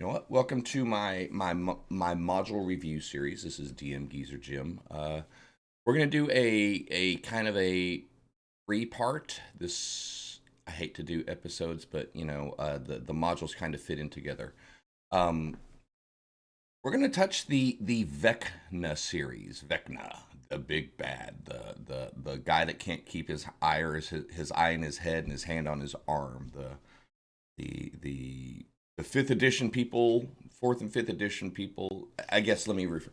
You know what? Welcome to my module review series. This is DMGeezerjim. We're gonna do a kind of a three-part. This I hate to do episodes, but the modules kind of fit in together. Um, we're gonna touch the Vecna series. Vecna, the big bad, the guy that can't keep his eye or his eye in his head and his hand on his arm. The fifth edition people, fourth and fifth edition people. I guess let me refer.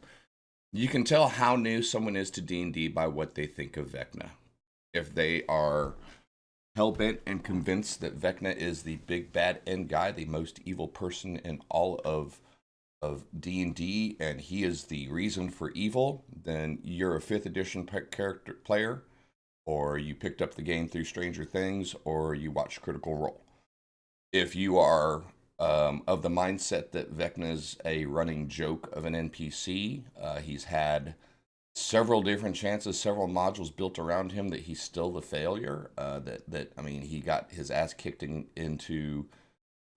You can tell how new someone is to D&D by what they think of Vecna. If they are hell bent and convinced that Vecna is the big bad end guy, the most evil person in all of D&D, and he is the reason for evil, then you're a fifth edition character player, or you picked up the game through Stranger Things, or you watched Critical Role. If you are of the mindset that Vecna is a running joke of an NPC, he's had several different chances, several modules built around him that he's still the failure. He got his ass kicked into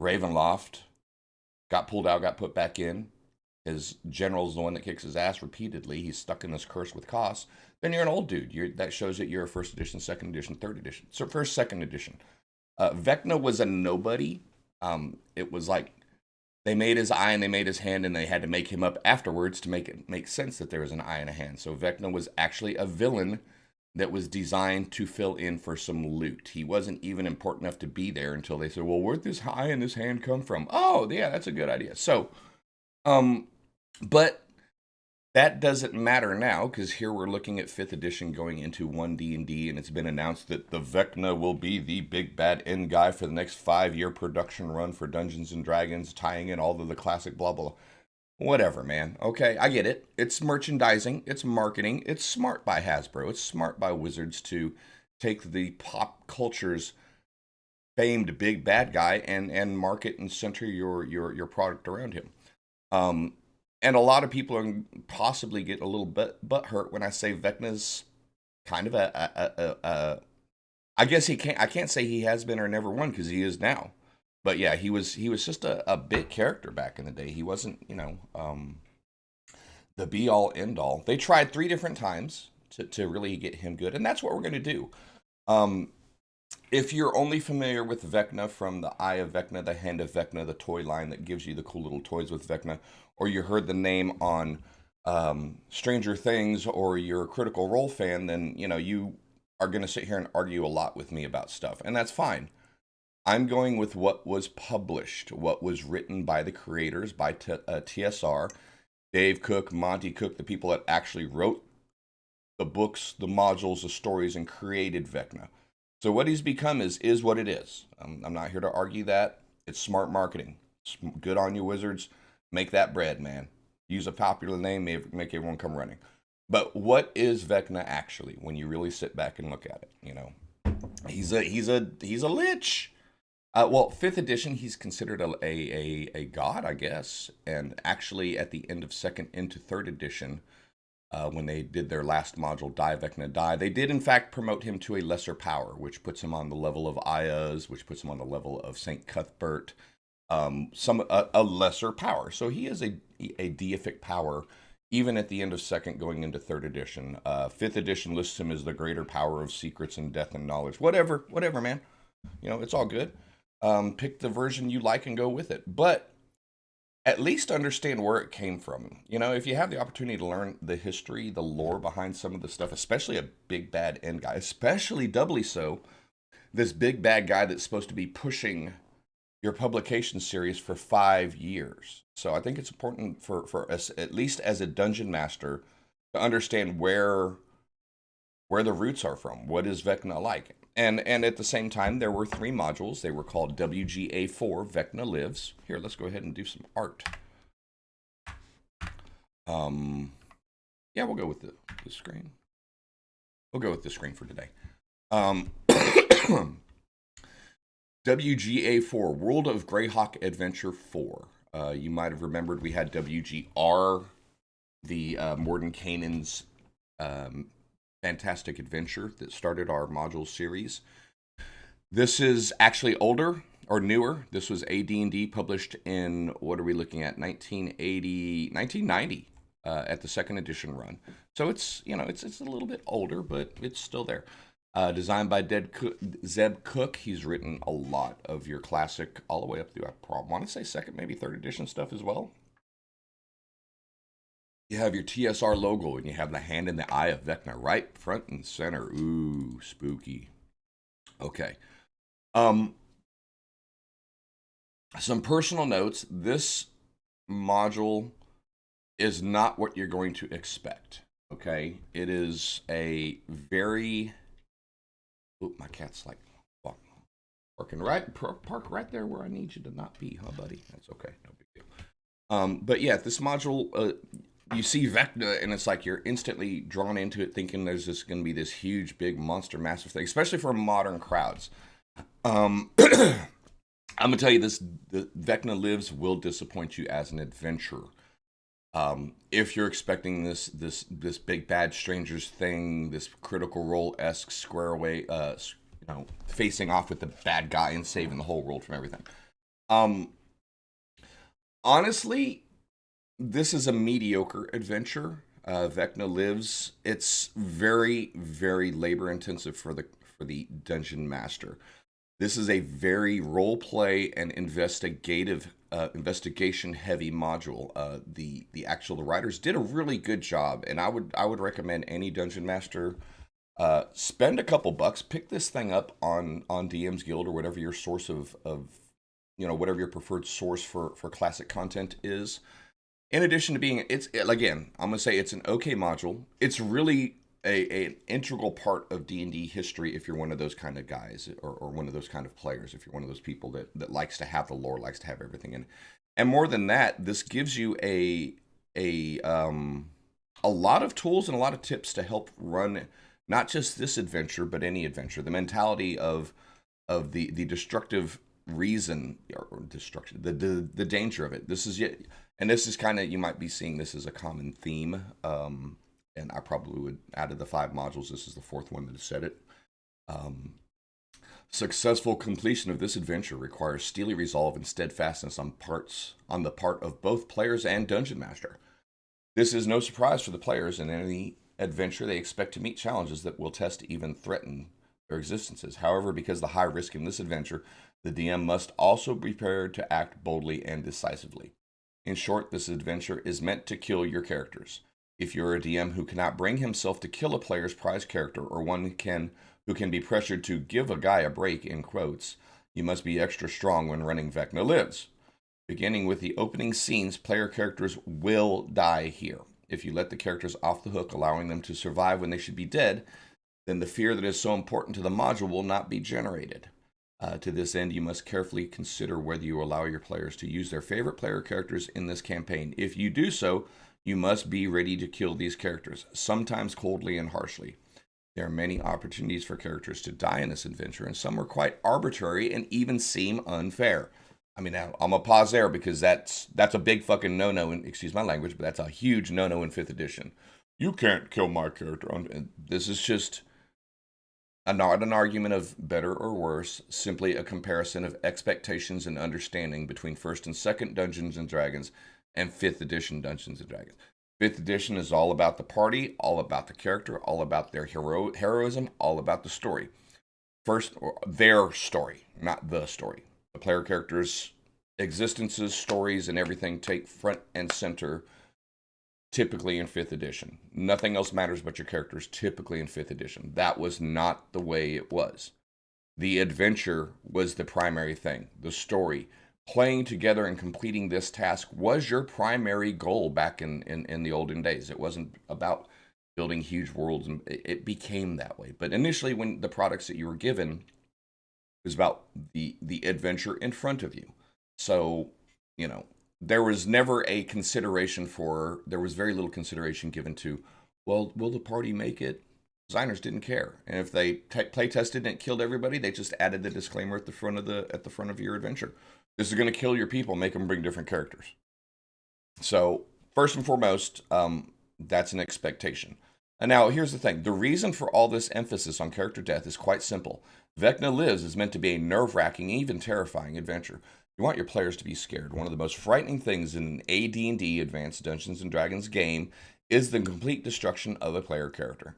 Ravenloft, got pulled out, got put back in. His general's the one that kicks his ass repeatedly. He's stuck in this curse with costs. Then you're an old dude. That shows that you're a first edition, second edition, third edition. So first, second edition. Vecna was a nobody. It was like they made his eye and they made his hand and they had to make him up afterwards to make it make sense that there was an eye and a hand. So Vecna was actually a villain that was designed to fill in for some loot. He wasn't even important enough to be there until they said, well, where'd this eye and this hand come from? Oh, yeah, that's a good idea. So, but that doesn't matter now because here we're looking at 5th edition going into 1D&D, and it's been announced that the Vecna will be the big bad end guy for the next 5-year production run for Dungeons and Dragons, tying in all of the classic blah blah. Whatever, man. Okay, I get it. It's merchandising, it's marketing, it's smart by Hasbro, it's smart by Wizards to take the pop culture's famed big bad guy and market and center your product around him. And a lot of people are possibly get a little bit hurt when I say Vecna's kind of I guess he can't. I can't say he has been or never won because he is now. But yeah, he was just a bit character back in the day. He wasn't the be all end all. They tried 3 different times to really get him good, and that's what we're gonna do. Um, if you're only familiar with Vecna from the Eye of Vecna, the Hand of Vecna, the toy line that gives you the cool little toys with Vecna, or you heard the name on Stranger Things, or you're a Critical Role fan, then you are going to sit here and argue a lot with me about stuff, and that's fine. I'm going with what was published, what was written by the creators, by TSR, Dave Cook, Monty Cook, the people that actually wrote the books, the modules, the stories, and created Vecna. So what he's become is what it is. I'm not here to argue that. It's smart marketing. It's good on you, Wizards. Make that bread, man. Use a popular name, make everyone come running. But what is Vecna actually? When you really sit back and look at it, he's a lich. Well, 5th edition, he's considered a god, I guess. And actually, at the end of 2nd into 3rd edition, when they did their last module, Die Vecna Die, they did in fact promote him to a lesser power, which puts him on the level of Ayaz, which puts him on the level of Saint Cuthbert, a lesser power. So he is a deific power, even at the end of 2nd, going into 3rd edition. 5th edition lists him as the greater power of secrets and death and knowledge. Whatever, man. It's all good. Pick the version you like and go with it. But at least understand where it came from. If you have the opportunity to learn the history, the lore behind some of the stuff, especially a big bad end guy, especially doubly so, this big bad guy that's supposed to be pushing your publication series for 5 years. So I think it's important for us, at least as a dungeon master, to understand where the roots are from. What is Vecna like? And at the same time, there were 3 modules. They were called WGA4, Vecna Lives. Here, let's go ahead and do some art. Yeah, we'll go with the screen. We'll go with the screen for today. WGA4, World of Greyhawk Adventure 4. You might have remembered we had WGR, the Mordenkainen's fantastic adventure that started our module series. This is actually older. or newer. This was AD&D published in, what are we looking at, 1980, 1990, at the second edition run. So it's, it's a little bit older, but it's still there. Designed by Zeb Cook. He's written a lot of your classic all the way up through, I want to say second, maybe third edition stuff as well. You have your TSR logo, and you have the hand in the eye of Vecna right front and center. Ooh, spooky. Okay. Some personal notes. This module is not what you're going to expect. Okay. It is a very... Oop, my cat's like parking park right there where I need you to not be, huh, buddy? That's okay. No big deal. But yeah, this module... you see Vecna, and it's like you're instantly drawn into it, thinking there's just going to be this huge, big, monster, massive thing, especially for modern crowds. I'm gonna tell you this: the Vecna Lives will disappoint you as an adventure. If you're expecting this big bad strangers thing, this Critical Role-esque square away, facing off with the bad guy and saving the whole world from everything. Honestly, this is a mediocre adventure. Vecna Lives. It's very, very labor intensive for the dungeon master. This is a very role play and investigation heavy module. The writers did a really good job, and I would recommend any dungeon master spend a couple bucks, pick this thing up on DM's Guild or whatever your source of whatever your preferred source for classic content is. In addition to being, again, I'm gonna say it's an okay module. It's really an integral part of D&D history if you're one of those kind of guys or one of those kind of players. If you're one of those people that likes to have the lore, likes to have everything in. And more than that, this gives you a lot of tools and a lot of tips to help run not just this adventure but any adventure. The mentality of the destructive reason or destruction, the danger of it. This is it. And this is kind of, you might be seeing this as a common theme. And I probably would, out of the 5 modules, this is the 4th one that has said it. Successful completion of this adventure requires steely resolve and steadfastness on the part of both players and dungeon master. This is no surprise for the players. In any adventure, they expect to meet challenges that will test, even threaten their existences. However, because of the high risk in this adventure, the DM must also be prepared to act boldly and decisively. In short, this adventure is meant to kill your characters. If you're a DM who cannot bring himself to kill a player's prized character, or one who can be pressured to give a guy a break, in quotes, you must be extra strong when running Vecna Lives. Beginning with the opening scenes, player characters will die here. If you let the characters off the hook, allowing them to survive when they should be dead, then the fear that is so important to the module will not be generated. To this end, you must carefully consider whether you allow your players to use their favorite player characters in this campaign. If you do so, you must be ready to kill these characters, sometimes coldly and harshly. There are many opportunities for characters to die in this adventure, and some are quite arbitrary and even seem unfair. I mean, I'm gonna pause there because that's a big fucking no-no, and excuse my language, but that's a huge no-no in 5th edition. You can't kill my character. This is just not an argument of better or worse, simply a comparison of expectations and understanding between 1st and 2nd Dungeons and Dragons and 5th edition Dungeons and Dragons. 5th edition is all about the party, all about the character, all about their heroism, all about the story. Their story, not the story. The player characters' existences, stories, and everything take front and center typically in 5th edition. Nothing else matters but your characters, typically in 5th edition. That was not the way it was. The adventure was the primary thing. The story, playing together and completing this task was your primary goal back in the olden days. It wasn't about building huge worlds, and it became that way. But initially, when the products that you were given, it was about the adventure in front of you. So, there was never a consideration there was very little consideration given to, well, will the party make it? Designers didn't care. And if they play tested and it killed everybody, they just added the disclaimer at the front of your adventure. This is going to kill your people, make them bring different characters. So, first and foremost, that's an expectation. And now, here's the thing. The reason for all this emphasis on character death is quite simple. Vecna Lives is meant to be a nerve-wracking, even terrifying adventure. You want your players to be scared. One of the most frightening things in an AD&D Advanced Dungeons & Dragons game is the complete destruction of a player character.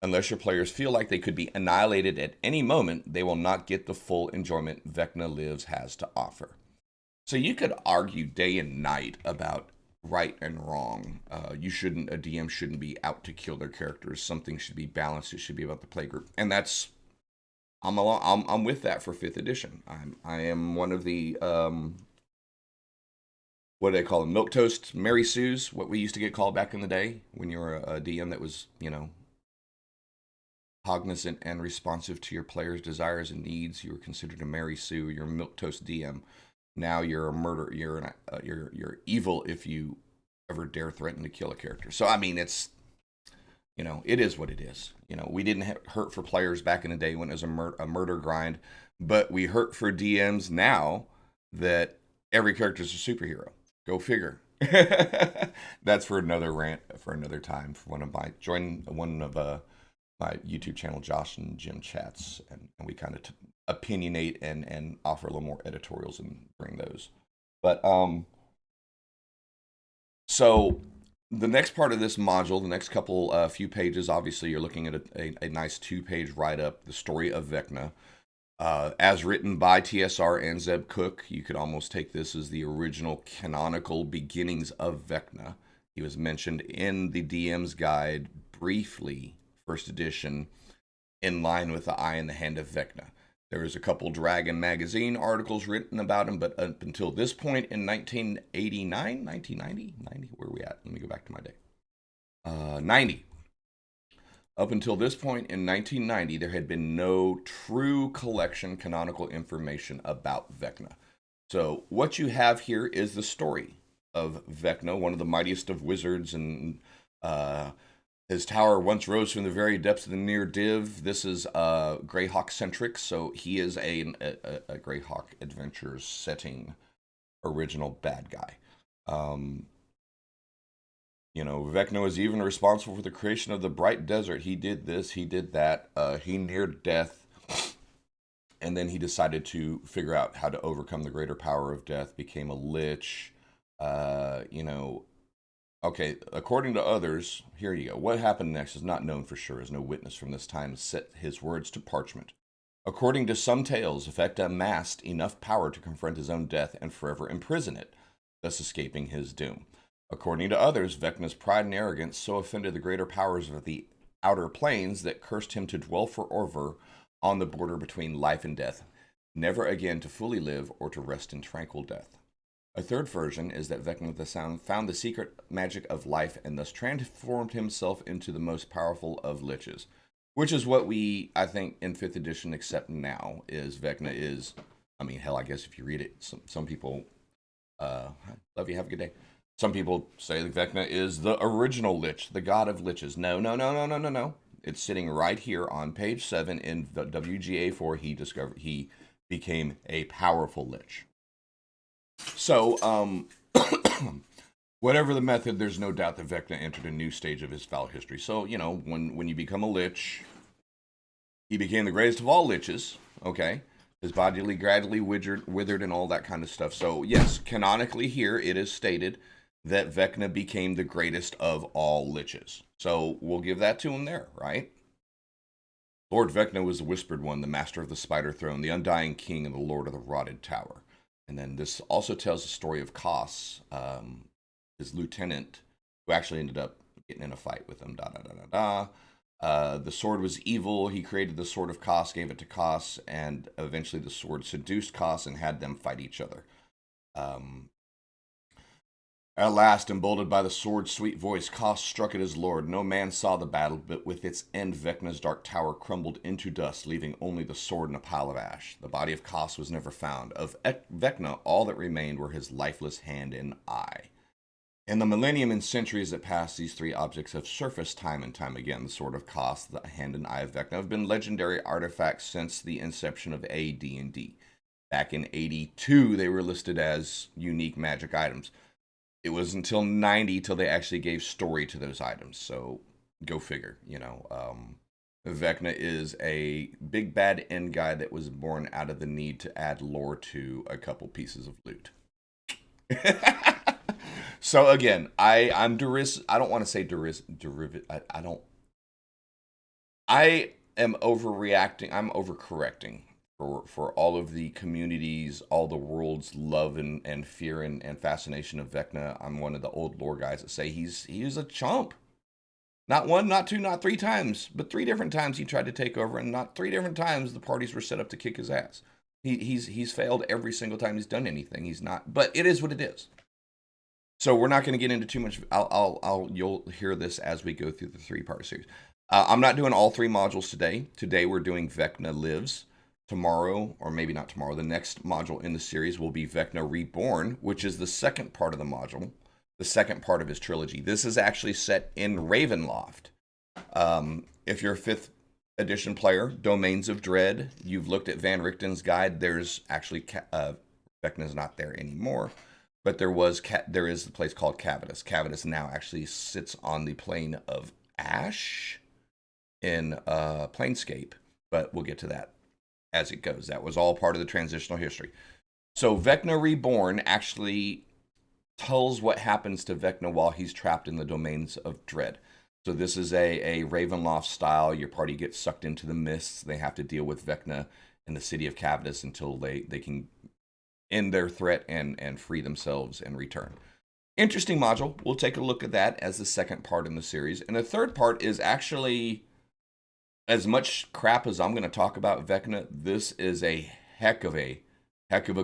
Unless your players feel like they could be annihilated at any moment, they will not get the full enjoyment Vecna Lives has to offer. So you could argue day and night about right and wrong. A DM shouldn't be out to kill their characters. Something should be balanced. It should be about the playgroup, and I'm with that for 5th edition. I am one of the what do they call them? Milquetoast Mary Sue's, what we used to get called back in the day when you were a DM that was, cognizant and responsive to your players' desires and needs. You were considered a Mary Sue. You're a milquetoast DM. Now you're a murder. You're evil if you ever dare threaten to kill a character. So I mean, it's it is what it is. We didn't hurt for players back in the day when it was a murder grind, but we hurt for DMs now that every character is a superhero. Go figure. That's for another rant for another time. For join one of my YouTube channel, Josh and Jim chats, and we kind of opinionate and offer a little more editorials and bring those. But so the next part of this module, the next couple few pages, obviously you're looking at a nice 2-page write-up, the story of Vecna, as written by TSR and Zeb Cook. You could almost take this as the original canonical beginnings of Vecna. He was mentioned in the DM's Guide briefly, 1st edition, in line with the Eye in the Hand of Vecna. There was a couple Dragon magazine articles written about him, but up until this point in 1989, 1990, where are we at? Let me go back to my day. 90. Up until this point in 1990, there had been no true collection canonical information about Vecna. So what you have here is the story of Vecna, one of the mightiest of wizards, and his tower once rose from the very depths of the near div. This is Greyhawk centric, so he is a Greyhawk Adventures setting original bad guy. Vecna was even responsible for the creation of the Bright Desert. He did this, he did that. He neared death, and then he decided to figure out how to overcome the greater power of death, became a lich. Okay, according to others, here you go. What happened next is not known for sure, as no witness from this time set his words to parchment. According to some tales, Vecna amassed enough power to confront his own death and forever imprison it, thus escaping his doom. According to others, Vecna's pride and arrogance so offended the greater powers of the outer planes that cursed him to dwell forever on the border between life and death, never again to fully live or to rest in tranquil death. A third version is that Vecna the Sound found the secret magic of life and thus transformed himself into the most powerful of liches, which is what we, I think, in 5th edition accept now, is Vecna is, I guess if you read it, some people, love you, have a good day. Some people say that Vecna is the original lich, the god of liches. No. It's sitting right here on page 7 in the WGA4. He became a powerful lich. So, whatever the method, there's no doubt that Vecna entered a new stage of his foul history. So, when you become a lich, he became the greatest of all liches, okay? His body gradually withered and all that kind of stuff. So, yes, canonically here, it is stated that Vecna became the greatest of all liches. So, we'll give that to him there, right? Lord Vecna was the Whispered One, the Master of the Spider Throne, the Undying King, and the Lord of the Rotted Tower. And then this also tells the story of Koss, his lieutenant, who actually ended up getting in a fight with him. The sword was evil. He created the Sword of Koss, gave it to Koss, and eventually the sword seduced Koss and had them fight each other. At last, emboldened by the sword's sweet voice, Koss struck at his lord. No man saw the battle, but with its end, Vecna's dark tower crumbled into dust, leaving only the sword and a pile of ash. The body of Koss was never found. Of Vecna, all that remained were his lifeless hand and eye. In the millennium and centuries that passed, these three objects have surfaced time and time again. The sword of Koss, the hand and eye of Vecna have been legendary artifacts since the inception of AD&D. Back in 82, they were listed as unique magic items. It was until 90 till they actually gave story to those items. So go figure, Vecna is a big bad end guy that was born out of the need to add lore to a couple pieces of loot. So again, I'm I don't want to say derivative. I don't. I am overreacting. I'm overcorrecting for all of the communities, all the world's love and fear and fascination of Vecna. I'm one of the old lore guys that say he's a chump. Not one, not two, not three times, but three different times he tried to take over, and not three different times the parties were set up to kick his ass. He's failed every single time he's done anything. He's not, but it is what it is. So we're not going to get into too much. You'll hear this as we go through the 3-part series. I'm not doing all 3 modules today. Today we're doing Vecna Lives. Tomorrow, or maybe not tomorrow, the next module in the series will be Vecna Reborn, which is the second part of the module, the second part of his trilogy. This is actually set in Ravenloft. If you're a 5th edition player, Domains of Dread, you've looked at Van Richten's guide. There's actually Vecna's not there anymore. But there is a place called Cavitus. Cavitus now actually sits on the plane of Ash in Planescape, but we'll get to that as it goes. That was all part of the transitional history. So Vecna Reborn actually tells what happens to Vecna while he's trapped in the Domains of Dread. So this is a Ravenloft style. Your party gets sucked into the mists. They have to deal with Vecna in the city of Cavitus until they can end their threat and free themselves and return. Interesting module. We'll take a look at that as the second part in the series. And the third part is actually, as much crap as I'm going to talk about Vecna, this is a heck of a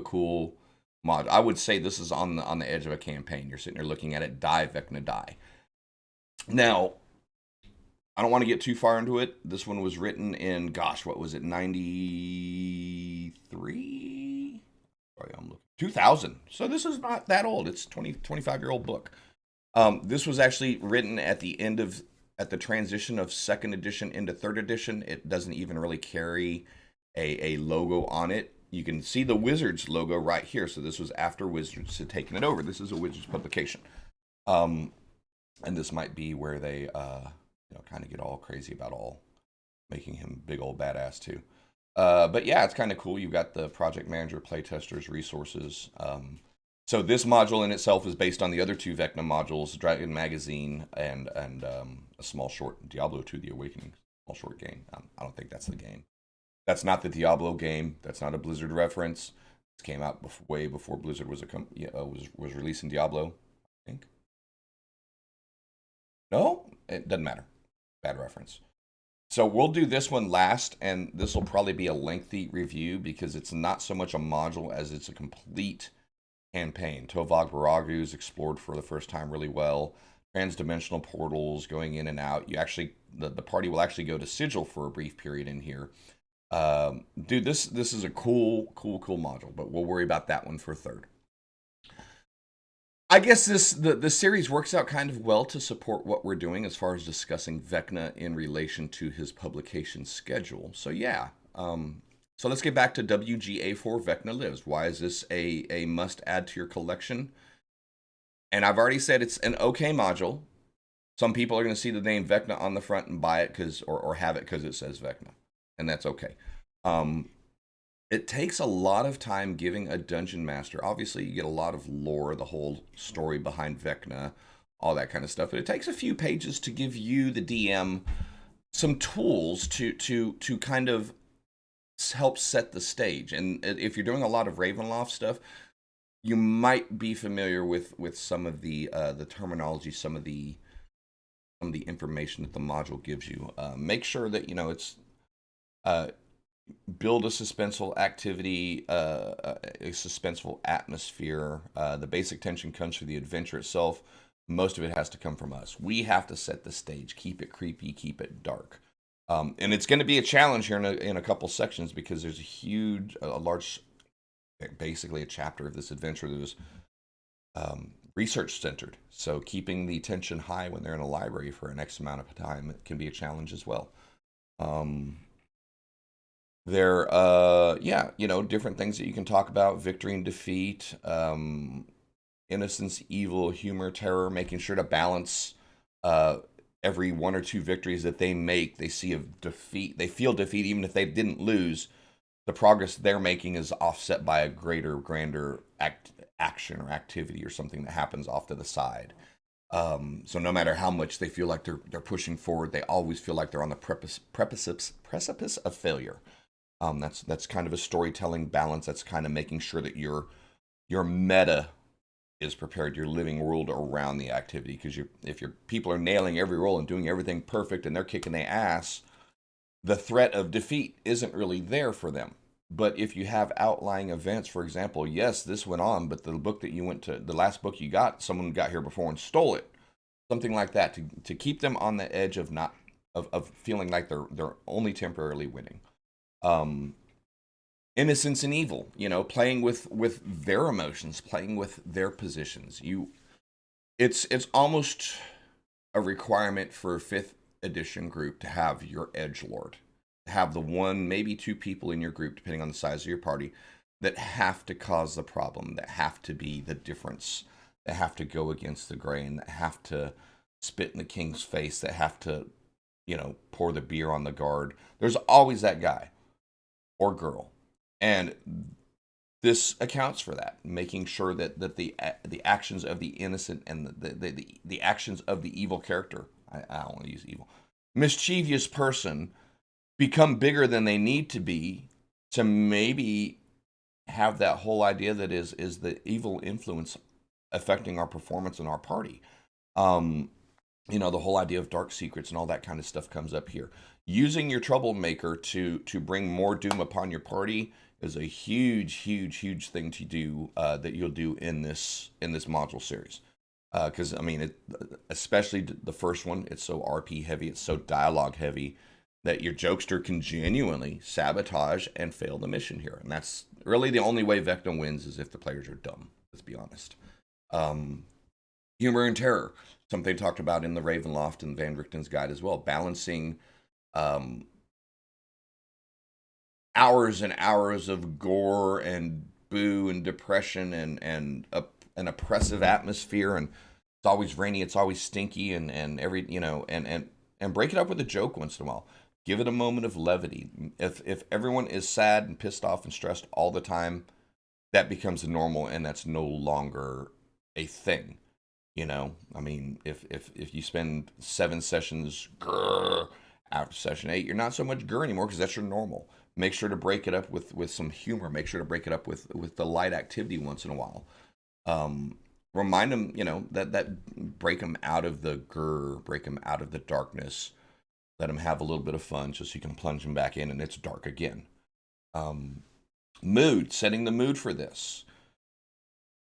cool mod. I would say this is on the edge of a campaign. You're sitting there looking at it, die, Vecna, die. Now, I don't want to get too far into it. This one was written in, gosh, what was it, 93? Sorry, I'm looking. 2000. So this is not that old. It's 25-year-old book. This was actually written at the transition of 2nd edition into 3rd edition. It doesn't even really carry a logo on it. You can see the Wizards logo right here. So this was after Wizards had taken it over. This is a Wizards publication. And this might be where they kind of get all crazy about all making him big old badass too. But yeah, it's kind of cool. You've got the project manager, playtesters, resources. So this module in itself is based on the other 2 Vecna modules, Dragon Magazine and a small short, Diablo 2: The Awakening, small short game. I don't think that's the game. That's not the Diablo game. That's not a Blizzard reference. This came out way before Blizzard was was releasing Diablo, I think. No, it doesn't matter. Bad reference. So we'll do this one last, and this will probably be a lengthy review because it's not so much a module as it's a complete campaign. Tovag Baragu is explored for the first time really well. Transdimensional portals going in and out. You actually, the party will actually go to Sigil for a brief period in here. Dude, this is a cool module, but we'll worry about that one for 3rd. I guess the series works out kind of well to support what we're doing as far as discussing Vecna in relation to his publication schedule. So yeah, so let's get back to WGA4 Vecna Lives. Why is this a must add to your collection? And I've already said it's an okay module. Some people are going to see the name Vecna on the front and buy it or have it because it says Vecna, and that's okay. It takes a lot of time giving a dungeon master. Obviously, you get a lot of lore, the whole story behind Vecna, all that kind of stuff. But it takes a few pages to give you, the DM, some tools to kind of help set the stage. And if you're doing a lot of Ravenloft stuff, you might be familiar with some of the terminology, some of the information that the module gives you. Make sure that it's. Build a suspenseful activity, a suspenseful atmosphere. The basic tension comes from the adventure itself. Most of it has to come from us. We have to set the stage, keep it creepy, keep it dark. And it's going to be a challenge here in a couple sections because there's a large, basically a chapter of this adventure that is research centered. So keeping the tension high when they're in a library for an X amount of time can be a challenge as well. There, different things that you can talk about: victory and defeat, innocence, evil, humor, terror, making sure to balance every one or two victories that they make, they see a defeat. They feel defeat even if they didn't lose. The progress they're making is offset by a greater, grander action or activity or something that happens off to the side. So no matter how much they feel like they're pushing forward, they always feel like they're on the precipice of failure. That's kind of a storytelling balance. That's kind of making sure that your meta is prepared. Your living world around the activity, because if your people are nailing every roll and doing everything perfect and they're kicking their ass, the threat of defeat isn't really there for them. But if you have outlying events, for example, yes, this went on, but the book that you went to, the last book you got, someone got here before and stole it, something like that, to keep them on the edge of not of feeling like they're only temporarily winning. Um, Innocence and evil, playing with their emotions, playing with their positions. It's almost a requirement for a fifth edition group to have your edge lord, to have the one, maybe two people in your group, depending on the size of your party, that have to cause the problem, that have to be the difference, that have to go against the grain, that have to spit in the king's face, that have to, pour the beer on the guard. There's always that guy or girl. And this accounts for that, making sure that the actions of the innocent and the actions of the evil character, I don't want to use evil, mischievous person, become bigger than they need to be, to maybe have that whole idea that is the evil influence affecting our performance in our party. The whole idea of dark secrets and all that kind of stuff comes up here. Using your troublemaker to bring more doom upon your party is a huge thing to do, that you'll do in this module series. Because especially the first one, it's so RP heavy, it's so dialogue heavy, that your jokester can genuinely sabotage and fail the mission here. And that's really the only way Vecna wins, is if the players are dumb. Let's be honest. Humor and terror, something talked about in the Ravenloft and Van Richten's guide as well. Balancing hours and hours of gore and boo and depression and an oppressive atmosphere, and it's always rainy, it's always stinky, and every and break it up with a joke once in a while. Give it a moment of levity. If everyone is sad and pissed off and stressed all the time, that becomes normal, and that's no longer a thing. If you spend 7 sessions grrr, after session 8, you're not so much grrr anymore, because that's your normal. Make sure to break it up with some humor. Make sure to break it up with the light activity once in a while. Remind them, that break them out of the grrr, break them out of the darkness. Let them have a little bit of fun, just so you can plunge them back in and it's dark again. Mood, setting the mood for this.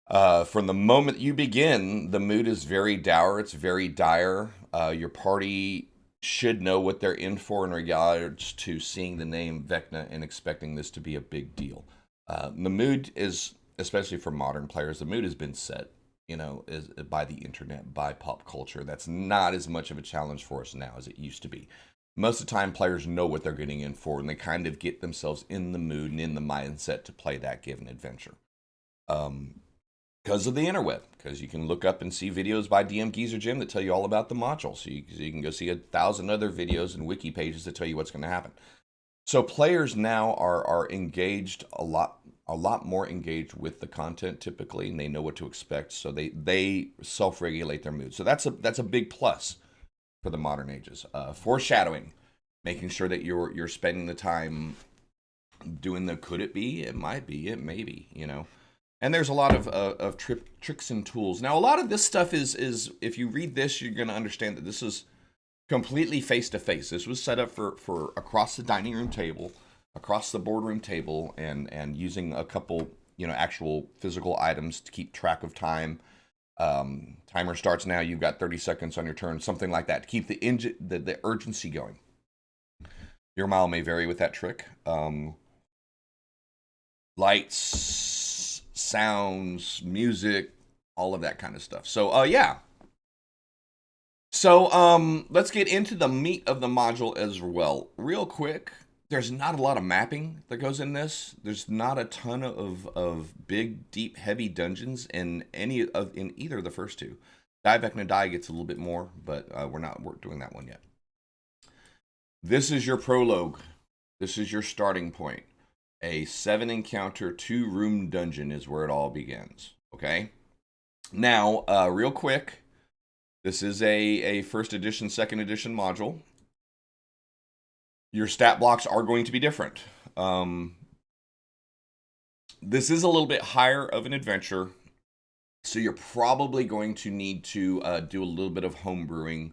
From the moment you begin, the mood is very dour. It's very dire. Your party should know what they're in for in regards to seeing the name Vecna and expecting this to be a big deal. The mood is, especially for modern players, the mood has been set, is by the internet, by pop culture. That's not as much of a challenge for us now as it used to be. Most of the time, players know what they're getting in for, and they kind of get themselves in the mood and in the mindset to play that given adventure. Because of the interweb, because you can look up and see videos by DMGeezerjim that tell you all about the module. So you can go see 1,000 other videos and wiki pages that tell you what's going to happen. So players now are engaged a lot more engaged with the content typically, and they know what to expect. So they self-regulate their mood. So that's a big plus for the modern ages. Foreshadowing, making sure that you're spending the time doing the could it be, it might be, it may be, And there's a lot of tricks and tools. Now, a lot of this stuff is if you read this, you're going to understand that this is completely face-to-face. This was set up for across the dining room table, across the boardroom table, and using a couple, actual physical items to keep track of time. Timer starts now. You've got 30 seconds on your turn, something like that, to keep the urgency going. Your mile may vary with that trick. Lights, sounds, music, all of that kind of stuff. So yeah. So let's get into the meat of the module as well. Real quick, there's not a lot of mapping that goes in this. There's not a ton of big, deep, heavy dungeons in either of the first two. Die Vecna Die gets a little bit more, but we're not doing that one yet. This is your prologue. This is your starting point. A 7-encounter, 2-room dungeon is where it all begins. Okay? Now, real quick, this is a first edition, second edition module. Your stat blocks are going to be different. This is a little bit higher of an adventure, so you're probably going to need to do a little bit of homebrewing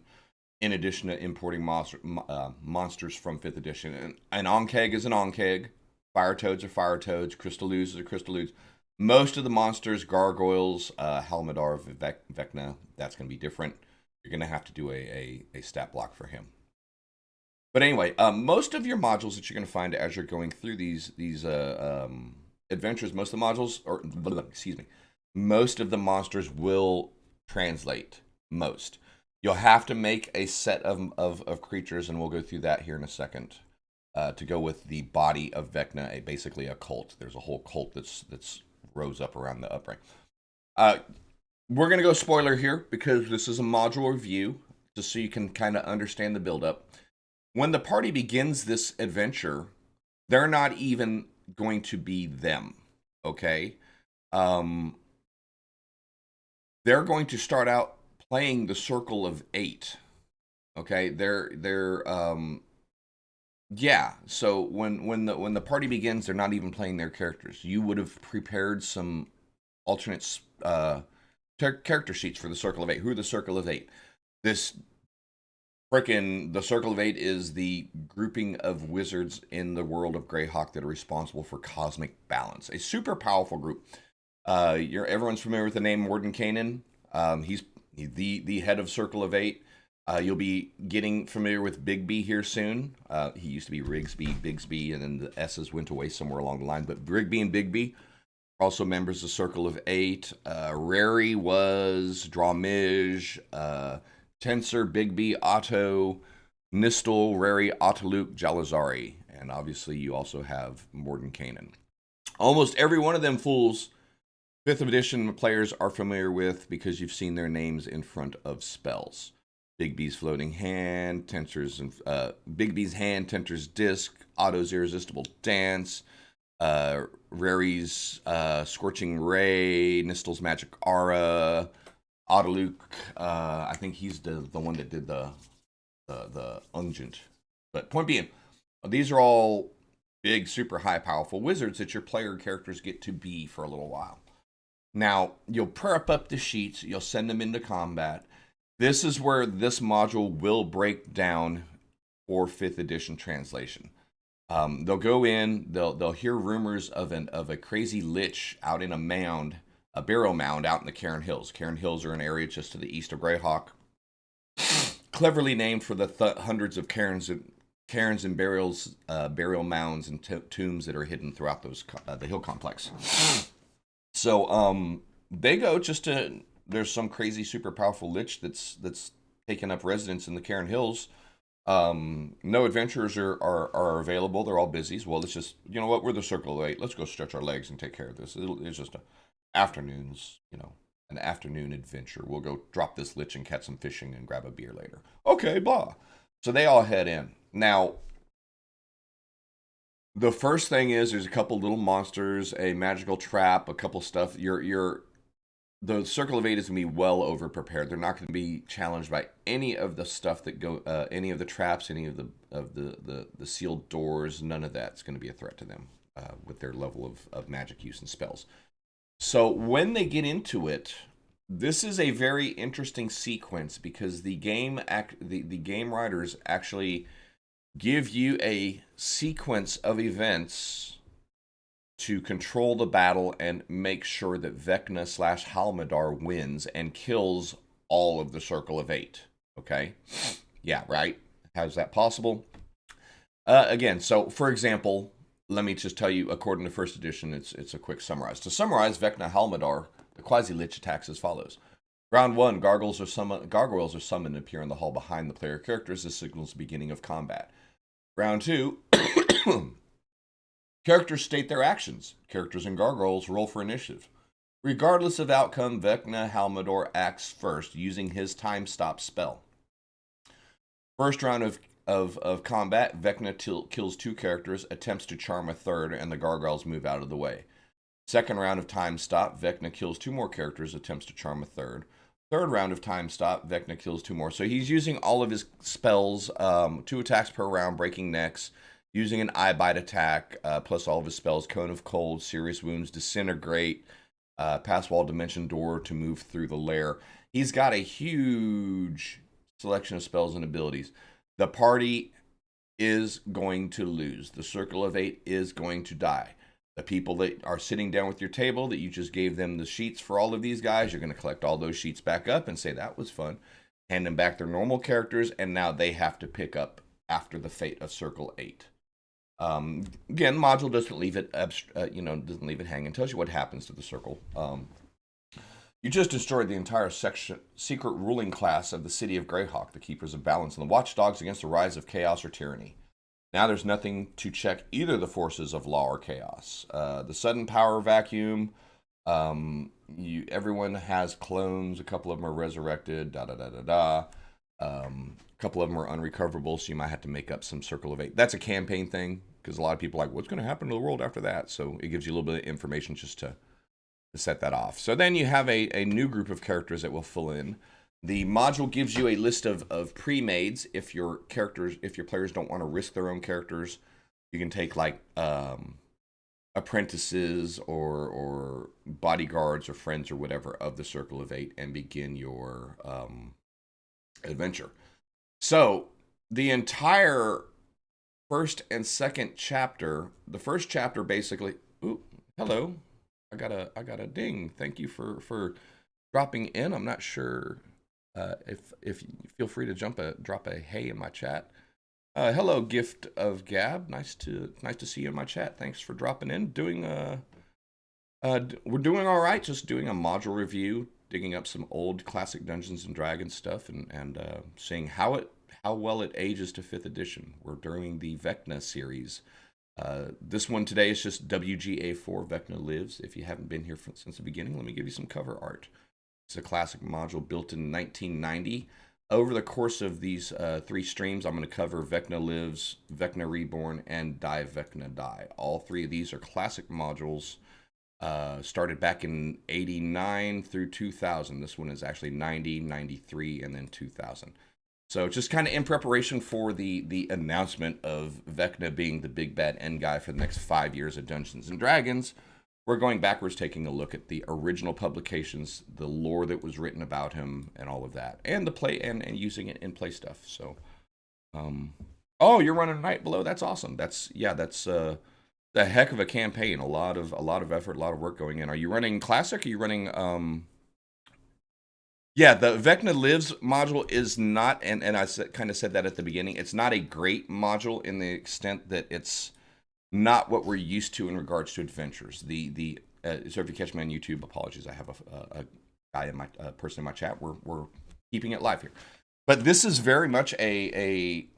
in addition to importing monsters from 5th edition. An Onkeg is an Onkeg, Fire Toads are Fire Toads, Crystal Ooze are Crystal Ooze. Most of the monsters, Gargoyles, Halmadar, Vecna, that's going to be different. You're going to have to do a stat block for him. But anyway, most of your modules that you're going to find as you're going through these adventures, most of the modules, most of the monsters will translate. Most. You'll have to make a set of creatures, and we'll go through that here in a second, to go with the body of Vecna, basically a cult. There's a whole cult that's rose up around the upright. We're going to go spoiler here because this is a module review, just so you can kind of understand the build-up. When the party begins this adventure, they're not even going to be them, okay? They're going to start out playing the Circle of 8, okay? Yeah. So when the party begins, they're not even playing their characters. You would have prepared some alternate character sheets for the Circle of 8. Who are the Circle of 8? The Circle of 8 is the grouping of wizards in the world of Greyhawk that are responsible for cosmic balance. A super powerful group. Everyone's familiar with the name Mordenkainen. He's the head of Circle of 8. You'll be getting familiar with Bigby here soon. He used to be Rigsby, Bigsby, and then the S's went away somewhere along the line. But Rigby and Bigby are also members of Circle of 8. Rary was Drawmij, Tensor, Bigby, Otto, Nistel, Rary, Otoluk, Jalazari. And obviously you also have Mordenkainen. Almost every one of them fools 5th edition players are familiar with because you've seen their names in front of spells. Bigby's Floating Hand, Bigby's Hand, Tensor's Disc, Otto's Irresistible Dance, Rary's Scorching Ray, Nistel's Magic Aura, Otoluk, I think he's the one that did the Ungent. But point being, these are all big, super high, powerful wizards that your player characters get to be for a little while. Now, you'll prep up the sheets, you'll send them into combat. This is where this module will break down for 5th edition translation. They'll go in, they'll hear rumors of a crazy lich out in a burial mound out in the Cairn Hills. Cairn Hills are an area just to the east of Greyhawk, cleverly named for the hundreds of cairns and burial mounds and tombs that are hidden throughout the hill complex. So they go just to. There's some crazy, super powerful lich that's taken up residence in the Cairn Hills. No adventurers are available. They're all busy. Well, let's just, you know what? We're the Circle of 8. Let's go stretch our legs and take care of this. It's just an afternoon adventure. We'll go drop this lich and catch some fishing and grab a beer later. Okay, blah. So they all head in. Now, the first thing is there's a couple little monsters, a magical trap, a couple stuff. The Circle of 8 is going to be well over prepared. They're not going to be challenged by any of the stuff that any of the traps, any of the sealed doors. None of that's going to be a threat to them with their level of magic use and spells. So when they get into it, this is a very interesting sequence because the game writers actually give you a sequence of events to control the battle and make sure that Vecna / Halmadar wins and kills all of the Circle of 8. Okay? Yeah, right? How's that possible? Again, so for example, let me just tell you, according to 1st edition, it's a quick summarize. To summarize, Vecna Halmadar, the Quasi-Lich attacks as follows. Round 1, gargoyles are summoned and appear in the hall behind the player characters. This signals the beginning of combat. Round 2, characters state their actions. Characters and gargoyles roll for initiative. Regardless of outcome, Vecna Halmador acts first, using his time stop spell. First round of combat, Vecna kills 2 characters, attempts to charm a third, and the gargoyles move out of the way. Second round of time stop, Vecna kills 2 more characters, attempts to charm a third. Third round of time stop, Vecna kills 2 more. So he's using all of his spells, 2 attacks per round, breaking necks, using an eye bite attack, plus all of his spells, Cone of Cold, Serious Wounds, Disintegrate, Pass Wall, Dimension Door to move through the lair. He's got a huge selection of spells and abilities. The party is going to lose. The Circle of 8 is going to die. The people that are sitting down with your table that you just gave them the sheets for all of these guys, you're going to collect all those sheets back up and say, that was fun. Hand them back their normal characters, and now they have to pick up after the fate of Circle 8. Again, module doesn't leave it, doesn't leave it hanging. Tells you what happens to the circle. You just destroyed the entire secret ruling class of the city of Greyhawk, the Keepers of Balance, and the Watchdogs against the rise of chaos or tyranny. Now there's nothing to check either the forces of law or chaos. The sudden power vacuum. Everyone has clones. A couple of them are resurrected. A couple of them are unrecoverable, so you might have to make up some Circle of 8. That's a campaign thing, because a lot of people are like, what's going to happen to the world after that? So it gives you a little bit of information just to set that off. So then you have a new group of characters that will fill in. The module gives you a list of pre-mades. If your players don't want to risk their own characters, you can take like apprentices or bodyguards or friends or whatever of the Circle of 8 and begin your adventure. So the entire first and second chapter, the first chapter basically, hello, I got a ding. Thank you for dropping in. I'm not sure if you feel free to drop a hey in my chat. Hello, Gift of Gab. Nice to see you in my chat. Thanks for dropping in. We're doing all right. Just doing a module review, digging up some old classic Dungeons and Dragons stuff, and seeing how well it ages to 5th edition. We're doing the Vecna series. This one today is just WGA4 Vecna Lives. If you haven't been here since the beginning, let me give you some cover art. It's a classic module built in 1990. Over the course of these 3 streams, I'm going to cover Vecna Lives, Vecna Reborn, and Die Vecna Die. All 3 of these are classic modules. Started back in 89 through 2000. This one is actually 90, 93, and then 2000. So just kind of in preparation for the announcement of Vecna being the big bad end guy for the next 5 years of Dungeons and Dragons, we're going backwards, taking a look at the original publications, the lore that was written about him, and all of that, and the play and using it in play stuff. So, oh, you're running Night Below. That's awesome. That's a heck of a campaign. A lot of effort, a lot of work going in. Are you running Classic? Are you running Yeah, the Vecna Lives module is not, and I kind of said that at the beginning, it's not a great module in the extent that it's not what we're used to in regards to adventures. So if you catch me on YouTube, apologies, I have a guy in my person in my chat. We're keeping it live here, but this is very much a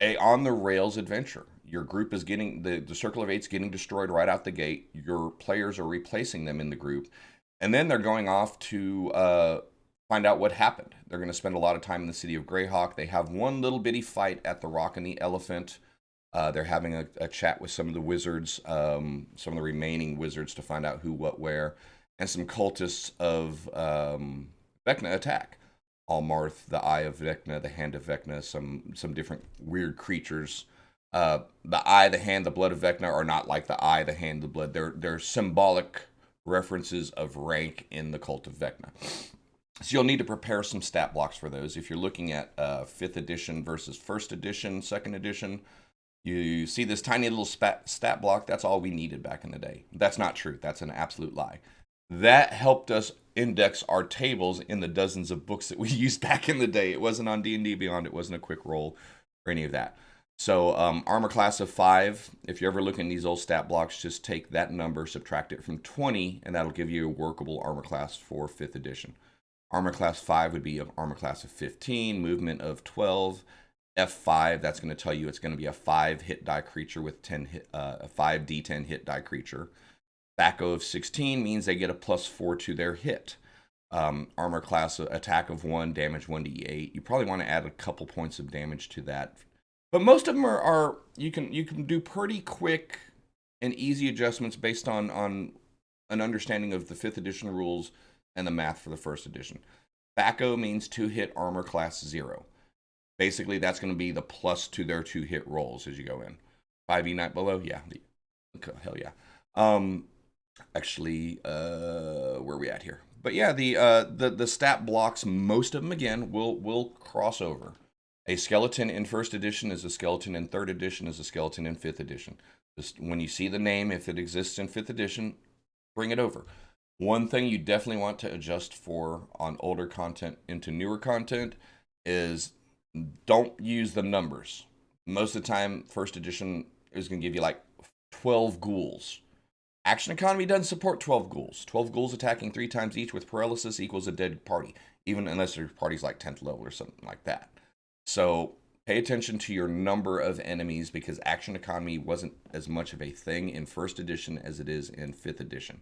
on the rails adventure. Your group is getting the Circle of 8's getting destroyed right out the gate. Your players are replacing them in the group, and then they're going off to find out what happened. They're going to spend a lot of time in the city of Greyhawk. They have one little bitty fight at the Rock and the Elephant. They're having a chat with some of the wizards, some of the remaining wizards, to find out who, what, where, and some cultists of Vecna attack. Almarth, the Eye of Vecna, the Hand of Vecna, some different weird creatures. The Eye, the Hand, the Blood of Vecna are not like the Eye, the Hand, the Blood. They're symbolic references of rank in the cult of Vecna. So you'll need to prepare some stat blocks for those. If you're looking at 5th edition versus 1st edition, 2nd edition, you see this tiny little stat block. That's all we needed back in the day. That's not true. That's an absolute lie. That helped us index our tables in the dozens of books that we used back in the day. It wasn't on D&D Beyond. It wasn't a quick roll or any of that. So armor class of 5. If you're ever looking at these old stat blocks, just take that number, subtract it from 20, and that'll give you a workable armor class for 5th edition. Armor class 5 would be an armor class of 15, movement of 12. F5, that's going to tell you it's going to be a 5 hit die creature with 10 hit, a 5d10 hit die creature. THAC0 of 16 means they get a +4 to their hit. Armor class attack of 1, damage 1d8. You probably want to add a couple points of damage to that. But most of them are you can do pretty quick and easy adjustments based on an understanding of the 5th edition rules and the math for the 1st edition. THAC0 means 2-hit armor class 0. Basically, that's going to be the plus to their 2-hit rolls as you go in. 5e night below, yeah, hell yeah. Actually, where are we at here? But yeah, the stat blocks, most of them again will cross over. A skeleton in 1st edition is a skeleton in 3rd edition is a skeleton in 5th edition. Just when you see the name, if it exists in 5th edition, bring it over. One thing you definitely want to adjust for on older content into newer content is don't use the numbers. Most of the time, 1st edition is going to give you like 12 ghouls. Action Economy doesn't support 12 ghouls. 12 ghouls attacking 3 times each with paralysis equals a dead party, even unless your party's like 10th level or something like that. So pay attention to your number of enemies because Action Economy wasn't as much of a thing in 1st edition as it is in 5th edition.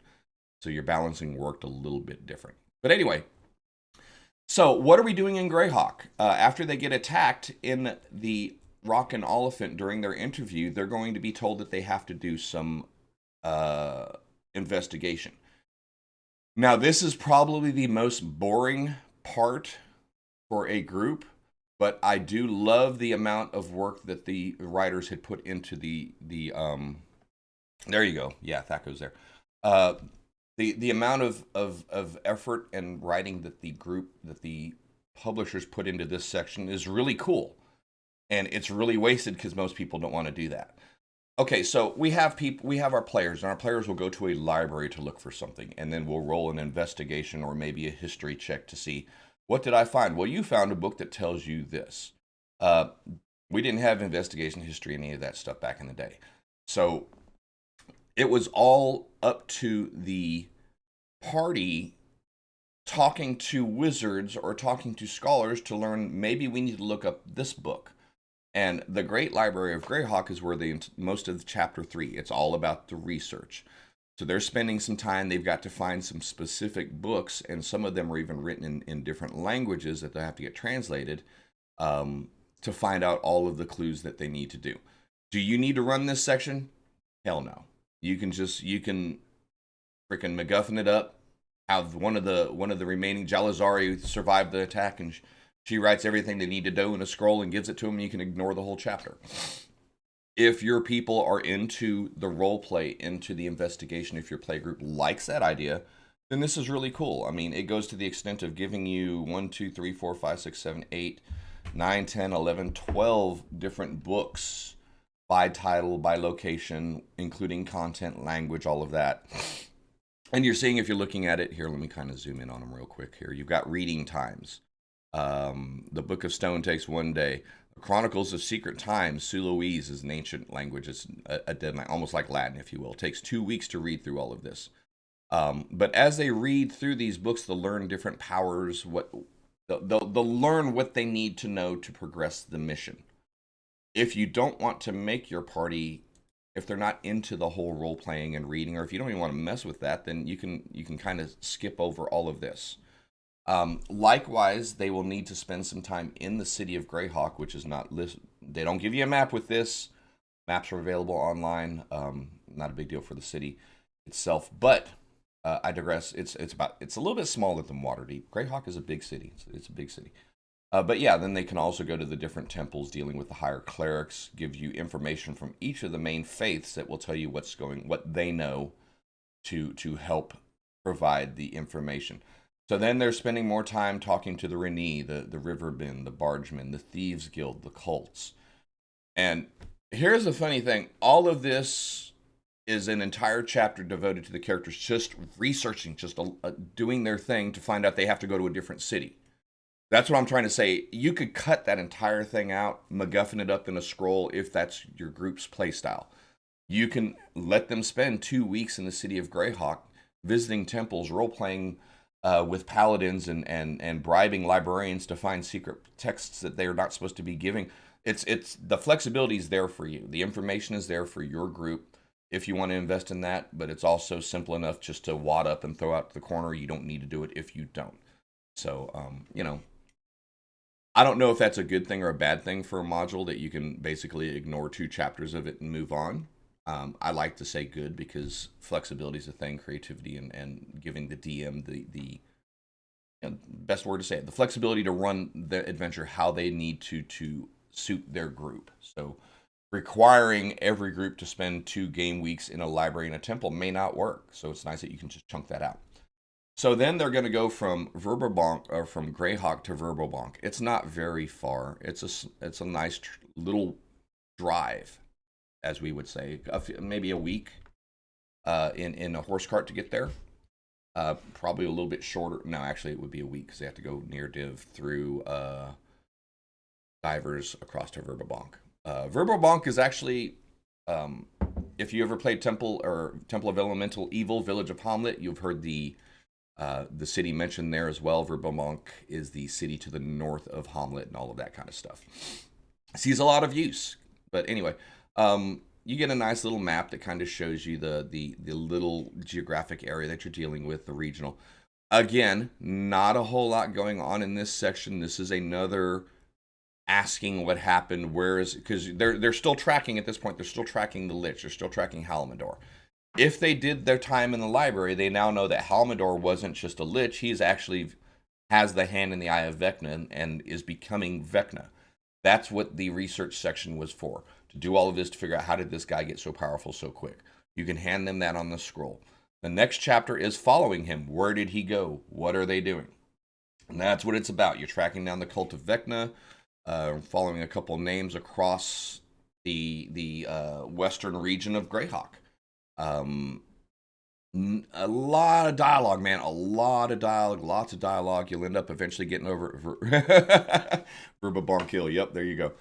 So your balancing worked a little bit different. But anyway, so what are we doing in Greyhawk? After they get attacked in the Rock and Oliphant during their interview, they're going to be told that they have to do some investigation. Now, this is probably the most boring part for a group, but I do love the amount of work that the writers had put into the there you go. Yeah, that goes there. The amount of effort and writing that the publishers put into this section is really cool. And it's really wasted because most people don't want to do that. Okay, so we have our players, and our players will go to a library to look for something, and then we'll roll an investigation or maybe a history check to see, what did I find? Well, you found a book that tells you this. We didn't have investigation history, any of that stuff back in the day. So it was all up to the party talking to wizards or talking to scholars to learn, maybe we need to look up this book. And the Great Library of Greyhawk is where most of chapter 3, it's all about the research. So they're spending some time, they've got to find some specific books, and some of them are even written in different languages that they have to get translated to find out all of the clues that they need to do. Do you need to run this section? Hell no. You can freaking MacGuffin it up, have one of the remaining Jalazari survive the attack, and she writes everything they need to do in a scroll and gives it to them, and you can ignore the whole chapter. If your people are into the role play, into the investigation, if your play group likes that idea, then this is really cool. I mean, it goes to the extent of giving you 1, 2, 3, 4, 5, 6, 7, 8, 9, 10, 11, 12 different books by title, by location, including content, language, all of that. And you're seeing, if you're looking at it here, let me kind of zoom in on them real quick here. You've got reading times. The Book of Stone takes 1 day. Chronicles of Secret Times, Suloese is an ancient language. It's a dead language, almost like Latin, if you will. It takes 2 weeks to read through all of this. But as they read through these books, they'll learn different powers. They'll learn what they need to know to progress the mission. If you don't want to make your party, if they're not into the whole role playing and reading, or if you don't even want to mess with that, then you can kind of skip over all of this. Likewise, they will need to spend some time in the city of Greyhawk, which is not listed. They don't give you a map with this. Maps are available online. Not a big deal for the city itself, but I digress. It's a little bit smaller than Waterdeep. Greyhawk is a big city. It's a big city. But yeah, then they can also go to the different temples dealing with the higher clerics, give you information from each of the main faiths that will tell you what they know to help provide the information. So then they're spending more time talking to the Renee, the Riverbend, the Bargemen, the Thieves Guild, the cults. And here's the funny thing. All of this is an entire chapter devoted to the characters just researching, just doing their thing to find out they have to go to a different city. That's what I'm trying to say. You could cut that entire thing out, MacGuffin it up in a scroll if that's your group's playstyle. You can let them spend 2 weeks in the city of Greyhawk visiting temples, role-playing with paladins and bribing librarians to find secret texts that they are not supposed to be giving. It's the flexibility is there for you. The information is there for your group if you want to invest in that, but it's also simple enough just to wad up and throw out to the corner. You don't need to do it if you don't. So, I don't know if that's a good thing or a bad thing for a module that you can basically ignore 2 chapters of it and move on. I like to say good because flexibility is a thing, creativity, and giving the DM the best word to say it, the flexibility to run the adventure how they need to suit their group. So requiring every group to spend 2 game weeks in a library and a temple may not work. So it's nice that you can just chunk that out. So then they're going to go from Verberbonk or from Greyhawk to Verberbonk. It's not very far. It's a nice little drive, as we would say, maybe a week in a horse cart to get there. Probably a little bit shorter. No, actually, it would be a week because they have to go near div through divers across to Verberbonk. Verberbonk is actually, if you ever played Temple of Elemental Evil, Village of Hamlet, you've heard the city mentioned there as well. Verberbonk is the city to the north of Hamlet and all of that kind of stuff. Sees a lot of use. But anyway, you get a nice little map that kind of shows you the little geographic area that you're dealing with, the regional. Again, not a whole lot going on in this section. This is another asking what happened, where is, because they're still tracking at this point. They're still tracking the Lich. They're still tracking Halmador. If they did their time in the library, they now know that Halmador wasn't just a Lich. He's actually has the hand in the eye of Vecna and is becoming Vecna. That's what the research section was for, to do all of this to figure out how did this guy get so powerful so quick. You can hand them that on the scroll. The next chapter is following him. Where did he go? What are they doing? And that's what it's about. You're tracking down the cult of Vecna, following a couple names across the western region of Greyhawk. A lot of dialogue, man. A lot of dialogue. Lots of dialogue. You'll end up eventually getting over Verberbonk Hill. Yep, there you go.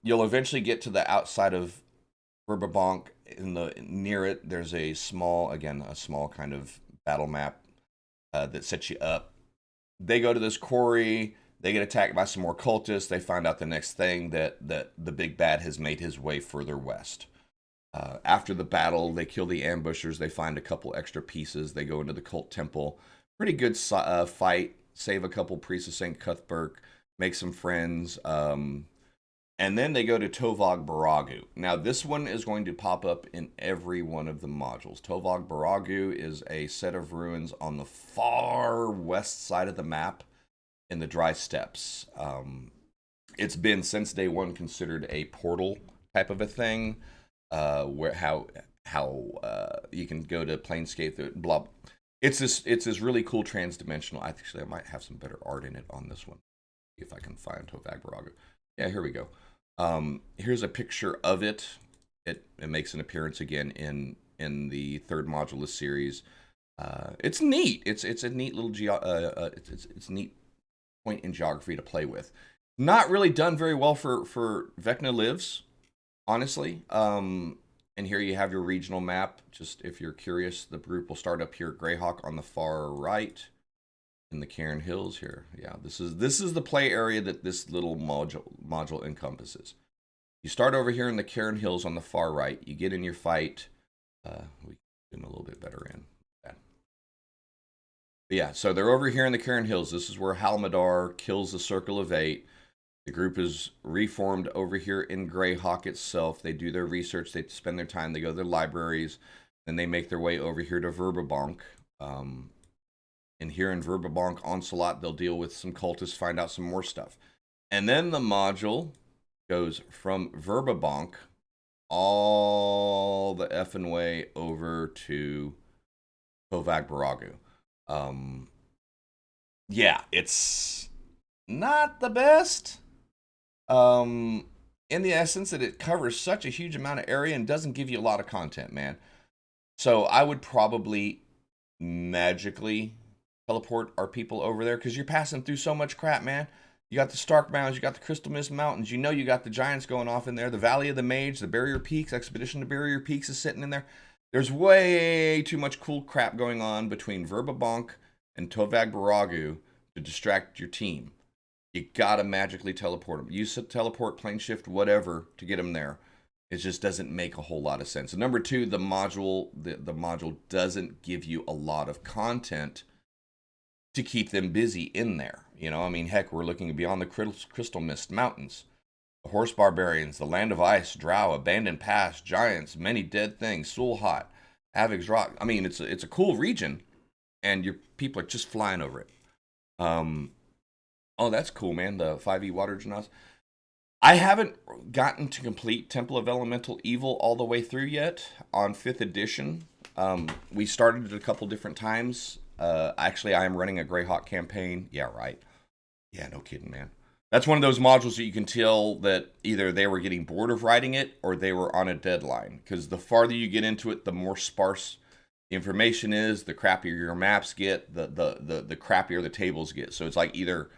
You'll eventually get to the outside of Verberbonk. Near it, there's a small kind of battle map that sets you up. They go to this quarry. They get attacked by some more cultists. They find out the next thing that the big bad has made his way further west. After the battle, they kill the ambushers. They find a couple extra pieces. They go into the cult temple. Pretty good fight. Save a couple priests of St. Cuthbert. Make some friends. And then they go to Tovag Baragu. Now, this one is going to pop up in every one of the modules. Tovag Baragu is a set of ruins on the far west side of the map in the dry steppes. It's been, since day one, considered a portal type of a thing. Where how you can go to Planescape, blah. It's this really cool transdimensional. I might have some better art in it on this one, if I can find Tovag Baragu. Yeah, here we go. Here's a picture of it. It makes an appearance again in the third module of the series. It's neat. It's a neat little it's a neat point in geography to play with. Not really done very well for Vecna Lives, honestly. And here you have your regional map. Just if you're curious, the group will start up here at Greyhawk on the far right in the Cairn Hills here. Yeah, this is the play area that this little module encompasses. You start over here in the Cairn Hills on the far right. You get in your fight. We can zoom a little bit better in. But yeah, so they're over here in the Cairn Hills. This is where Halmador kills the Circle of Eight. The group is reformed over here in Greyhawk itself. They do their research. They spend their time. They go to their libraries. Then they make their way over here to Verberbonk. And here in Verberbonk Onslaught, they'll deal with some cultists, find out some more stuff. And then the module goes from Verberbonk all the effing way over to Tovag Baragu. Yeah, it's not the best. In the essence that it covers such a huge amount of area and doesn't give you a lot of content, man. So I would probably magically teleport our people over there because you're passing through so much crap, man. You got the Stark Mountains, you got the Crystal Mist Mountains, you know you got the Giants going off in there, the Valley of the Mage, the Barrier Peaks, Expedition to Barrier Peaks is sitting in there. There's way too much cool crap going on between Verberbonk and Tovag Baragu to distract your team. You gotta magically teleport them. Use a teleport, plane shift, whatever, to get them there. It just doesn't make a whole lot of sense. And number two, the module doesn't give you a lot of content to keep them busy in there. You know, I mean, heck, we're looking beyond the Crystal Mist Mountains, the Horse Barbarians, the Land of Ice, Drow, Abandoned Pass, Giants, Many Dead Things, Sulhot, Avig's Rock. I mean, it's a cool region, and your people are just flying over it. Oh, that's cool, man. The 5e Water Genasi. I haven't gotten to complete Temple of Elemental Evil all the way through yet on 5th edition. We started it a couple different times. Actually, I am running a Greyhawk campaign. Yeah, right. Yeah, no kidding, man. That's one of those modules that you can tell that either they were getting bored of writing it or they were on a deadline. Because the farther you get into it, the more sparse the information is, the crappier your maps get, the crappier the tables get. So it's like either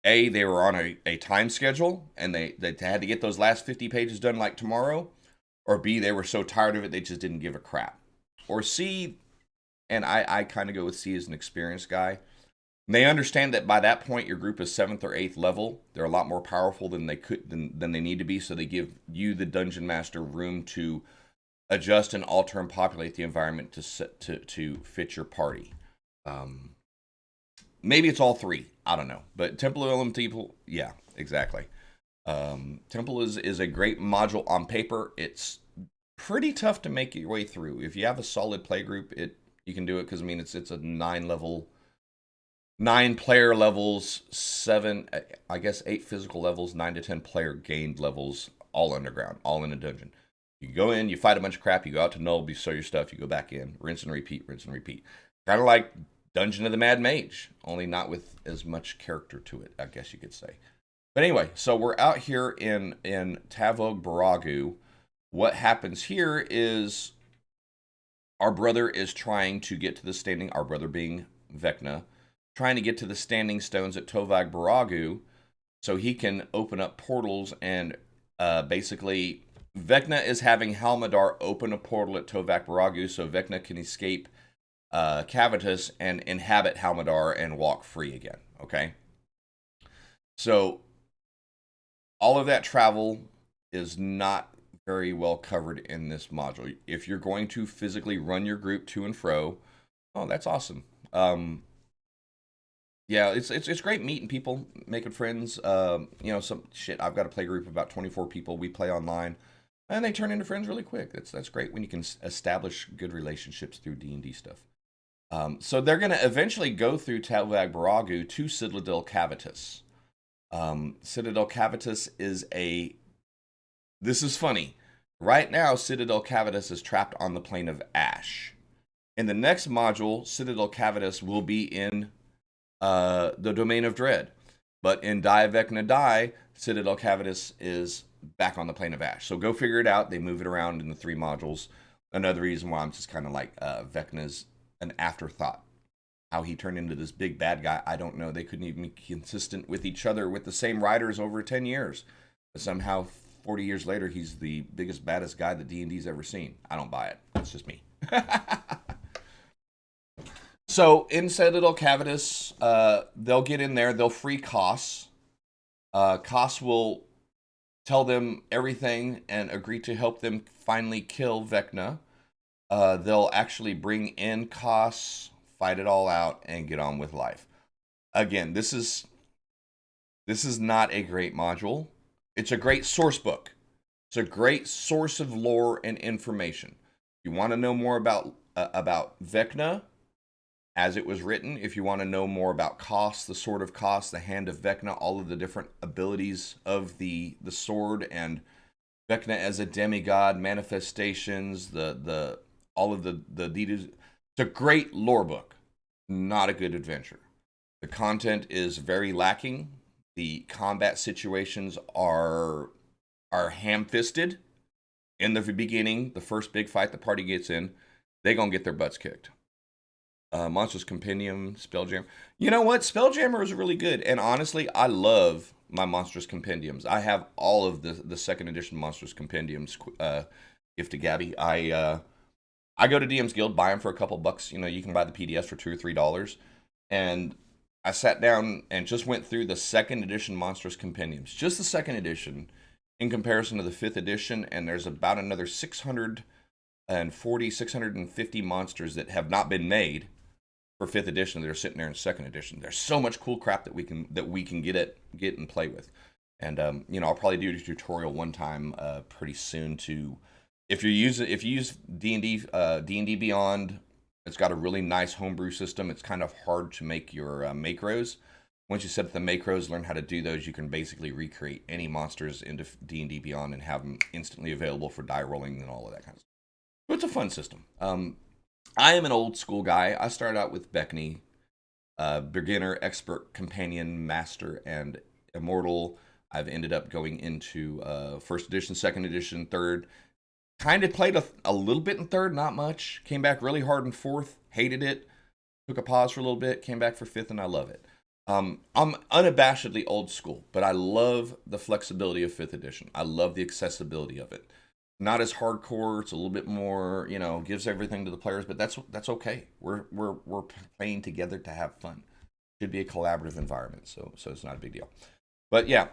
A, they were on a time schedule and they had to get those last 50 pages done like tomorrow, or B, they were so tired of it they just didn't give a crap. Or C, and I kind of go with C as an experienced guy. They understand that by that point your group is 7th or 8th level. They're a lot more powerful than they need to be, so they give you, the dungeon master, room to adjust and alter and populate the environment to fit your party. Maybe it's all three. I don't know. But Temple of Elemental, yeah, exactly. Temple is a great module on paper. It's pretty tough to make your way through. If you have a solid play group, you can do it, because I mean it's a 9 player levels, 7, I guess 8 physical levels, 9 to 10 player gained levels, all underground, all in a dungeon. You go in, you fight a bunch of crap, you go out to Null, you sell your stuff, you go back in, rinse and repeat, rinse and repeat. Kind of like Dungeon of the Mad Mage, only not with as much character to it, I guess you could say. But anyway, so we're out here in Tavog Baragu. What happens here is our brother is trying to get to the standing, our brother being Vecna, trying to get to the standing stones at Tovag Baragu so he can open up portals, and basically Vecna is having Halmadar open a portal at Tovag Baragu so Vecna can escape Cavitus and inhabit Halmadar and walk free again, okay? So all of that travel is not very well covered in this module. If you're going to physically run your group to and fro, oh, that's awesome. Yeah, it's great meeting people, making friends. You know, some shit. I've got a play group of about 24 people. We play online, and they turn into friends really quick. That's great when you can establish good relationships through D&D stuff. So they're going to eventually go through Talvag Baragu to Citadel Cavitus. Citadel Cavitus is this is funny. Right now, Citadel Cavitus is trapped on the plane of Ash. In the next module, Citadel Cavitus will be in the Domain of Dread. But in Die Vecna Die, Citadel Cavitus is back on the plane of Ash. So go figure it out. They move it around in the 3 modules. Another reason why I'm just kind of like Vecna's an afterthought. How he turned into this big bad guy, I don't know. They couldn't even be consistent with each other with the same writers over 10 years. But somehow, 40 years later, he's the biggest, baddest guy that D&D's ever seen. I don't buy it. That's just me. So, in Citadel Cavitus, they'll get in there. They'll free Kos. Kos will tell them everything and agree to help them finally kill Vecna. They'll actually bring in Kos, fight it all out, and get on with life. Again, this is not a great module. It's a great source book. It's a great source of lore and information. You want to know more about Vecna as it was written, if you want to know more about Kos, the Sword of Kos, the Hand of Vecna, all of the different abilities of the sword, and Vecna as a demigod, manifestations, all of the it's a great lore book, not a good adventure. The content is very lacking. The combat situations are ham-fisted. In the beginning, the first big fight the party gets in, they're going to get their butts kicked. Monsters Compendium, Spelljammer. You know what? Spelljammer is really good. And honestly, I love my Monsters Compendiums. I have all of the second edition Monsters Compendiums. Gift to Gabby. I go to DM's Guild, buy them for a couple bucks. You know, you can buy the PDFs for $2 or $3. And I sat down and just went through the second edition Monsters Compendiums. Just the second edition. in comparison to the 5th edition, and there's about another 640, 650 monsters that have not been made for 5th edition that are sitting there in 2nd edition. There's so much cool crap that we can get and play with. And I'll probably do a tutorial one time pretty soon to if you use D&D Beyond. It's got a really nice homebrew system. It's kind of hard to make your macros. Once you set up the macros, learn how to do those, you can basically recreate any monsters into D&D Beyond and have them instantly available for die rolling and all of that kind of stuff. So it's a fun system. I am an old school guy. I started out with Vecna, beginner, expert, companion, master, and immortal. I've ended up going into 1st edition, 2nd edition, 3rd. Kind of played a little bit in 3rd, not much. Came back really hard in 4th, hated it. Took a pause for a little bit, came back for 5th, and I love it. I'm unabashedly old school, but I love the flexibility of 5th edition. I love the accessibility of it. Not as hardcore. It's a little bit more, gives everything to the players, but that's okay. We're playing together to have fun. Should be a collaborative environment, so it's not a big deal. But yeah,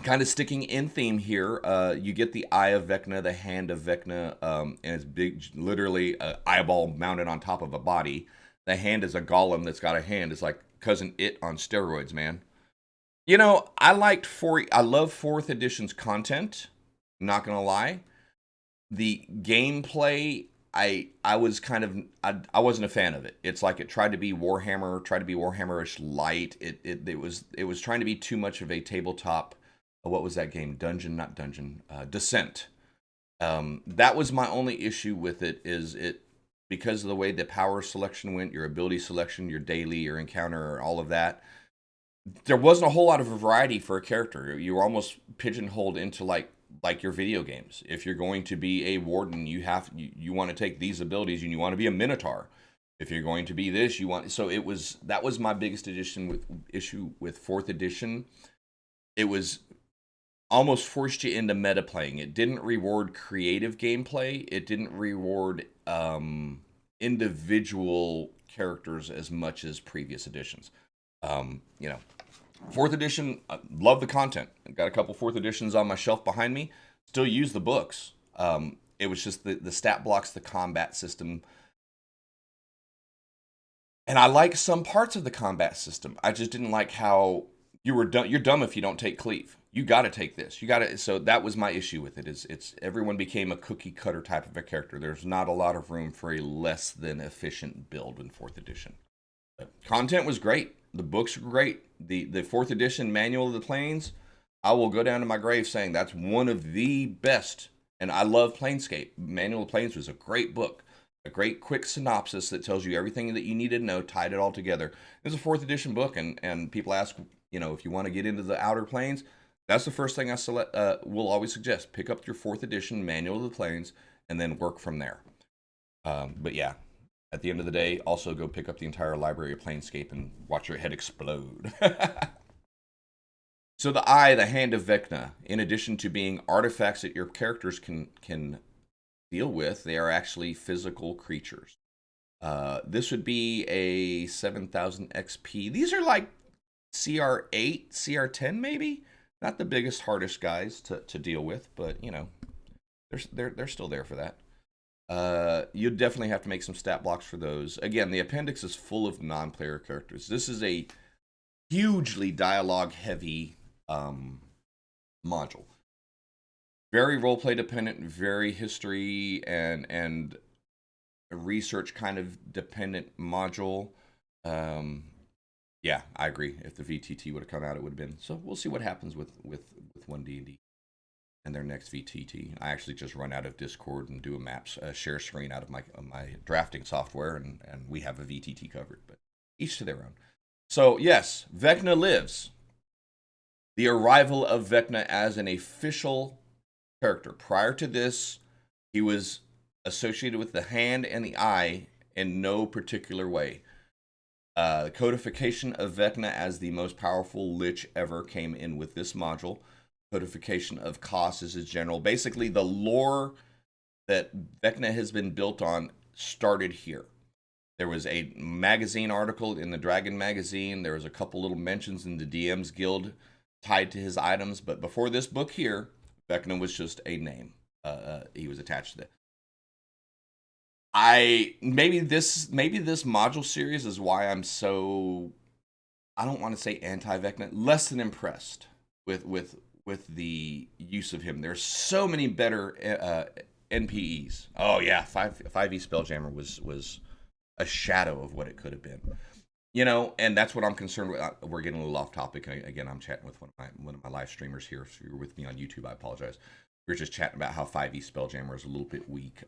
kind of sticking in theme here. You get the Eye of Vecna, the Hand of Vecna, and it's big, literally an eyeball mounted on top of a body. The hand is a golem that's got a hand. It's like Cousin It on steroids, man. I love 4th edition's content. Not gonna lie, the gameplay I wasn't a fan of it. It's like it tried to be Warhammer-ish light. It was trying to be too much of a tabletop. What was that game? Descent. That was my only issue with it. Is it because of the way the power selection went, your ability selection, your daily, your encounter, all of that. There wasn't a whole lot of variety for a character. You were almost pigeonholed into like your video games. If you're going to be a warden, you want to take these abilities, and you want to be a minotaur. If you're going to be this, that was my biggest issue with 4th edition. It was almost forced you into meta playing. It didn't reward creative gameplay. It didn't reward individual characters as much as previous editions. 4th edition, love the content. I've got a couple 4th editions on my shelf behind me. Still use the books. It was just the stat blocks, the combat system. And I like some parts of the combat system. I just didn't like how you're dumb if you don't take cleave. You got to take this. So that was my issue with it. It's everyone became a cookie cutter type of a character. There's not a lot of room for a less than efficient build in 4th edition. But content was great. The books were great. The 4th edition Manual of the Planes, I will go down to my grave saying that's one of the best. And I love Planescape. Manual of the Planes was a great book. A great quick synopsis that tells you everything that you needed to know, tied it all together. It's a 4th edition book, and people ask, if you want to get into the Outer Planes, that's the first thing I will always suggest. Pick up your 4th edition Manual of the Planes and then work from there. But yeah, at the end of the day, also go pick up the entire library of Planescape and watch your head explode. So the Eye, the Hand of Vecna, in addition to being artifacts that your characters can deal with, they are actually physical creatures. This would be a 7,000 XP. These are like CR8, CR10 maybe? Not the biggest, hardest guys to deal with, but they're still there for that. You definitely have to make some stat blocks for those. Again, the appendix is full of non-player characters. This is a hugely dialogue-heavy module. Very roleplay dependent, very history and research kind of dependent module. Yeah, I agree. If the VTT would have come out, it would have been. So we'll see what happens with 1D&D and their next VTT. I actually just run out of Discord and do a share screen out of my drafting software, and we have a VTT covered. But each to their own. So yes, Vecna Lives. The arrival of Vecna as an official character. Prior to this, he was associated with the Hand and the Eye in no particular way. The codification of Vecna as the most powerful lich ever came in with this module. Codification of Kos as his general. Basically, the lore that Vecna has been built on started here. There was a magazine article in the Dragon magazine. There was a couple little mentions in the DM's Guild tied to his items. But before this book here, Vecna was just a name. He was attached to that. Maybe this module series is why I'm so, I don't want to say anti-Vecna, less than impressed with the use of him. There's so many better NPEs. Oh yeah, 5e Spelljammer was a shadow of what it could have been. And that's what I'm concerned with. We're getting a little off topic. Again, I'm chatting with one of my live streamers here. If you're with me on YouTube, I apologize. We are just chatting about how 5e Spelljammer is a little bit weak.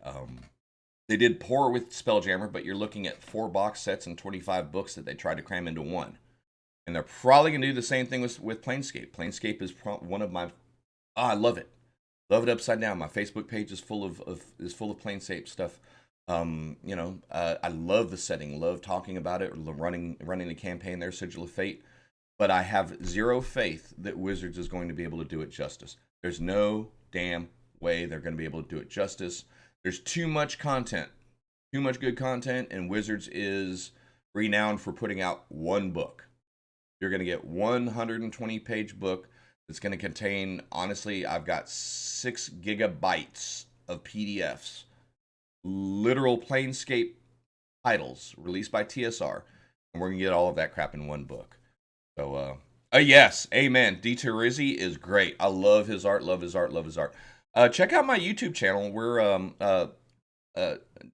They did poor with Spelljammer, but you're looking at 4 box sets and 25 books that they tried to cram into one. And they're probably going to do the same thing with Planescape. Planescape is one of my... I love it. Love it upside down. My Facebook page is full of Planescape stuff. I love the setting. Love talking about it. Running the campaign there, Sigil of Fate. But I have zero faith that Wizards is going to be able to do it justice. There's no damn way they're going to be able to do it justice. There's too much content, too much good content, and Wizards is renowned for putting out one book. You're going to get 120-page book that's going to contain, honestly, I've got 6 gigabytes of PDFs, literal Planescape titles released by TSR, and we're going to get all of that crap in one book. So, yes, amen. DMGeezerjim is great. I love his art, love his art, love his art. Check out my YouTube channel. We're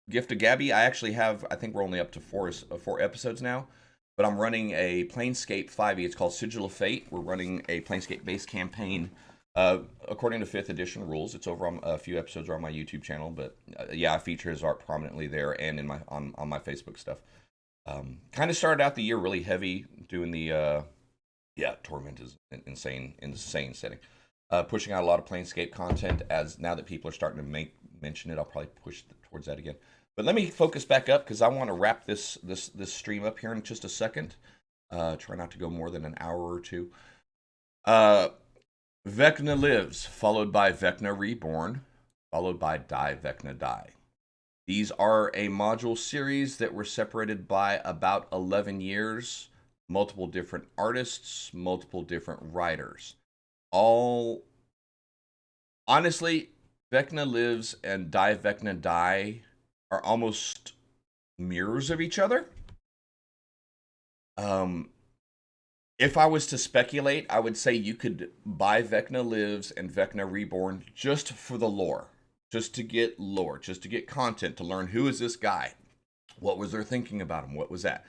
Gift of Gabby. I think we're only up to 4 episodes now, but I'm running a Planescape 5e. It's called Sigil of Fate. We're running a Planescape-based campaign according to 5th edition rules. It's over on a few episodes are on my YouTube channel, but yeah, I feature his art prominently there and in on my Facebook stuff. Kind of started out the year really heavy doing the Torment is insane setting. Pushing out a lot of Planescape content, as now that people are starting to mention it, I'll probably push towards that again. But let me focus back up because I want to wrap this stream up here in just a second. Try not to go more than an hour or two. Vecna Lives, followed by Vecna Reborn, followed by Die Vecna Die. These are a module series that were separated by about 11 years, multiple different artists, multiple different writers. All, honestly, Vecna Lives and Die Vecna Die are almost mirrors of each other. If I was to speculate, I would say you could buy Vecna Lives and Vecna Reborn just for the lore, just to get lore, just to get content, to learn who is this guy, what was their thinking about him, what was that.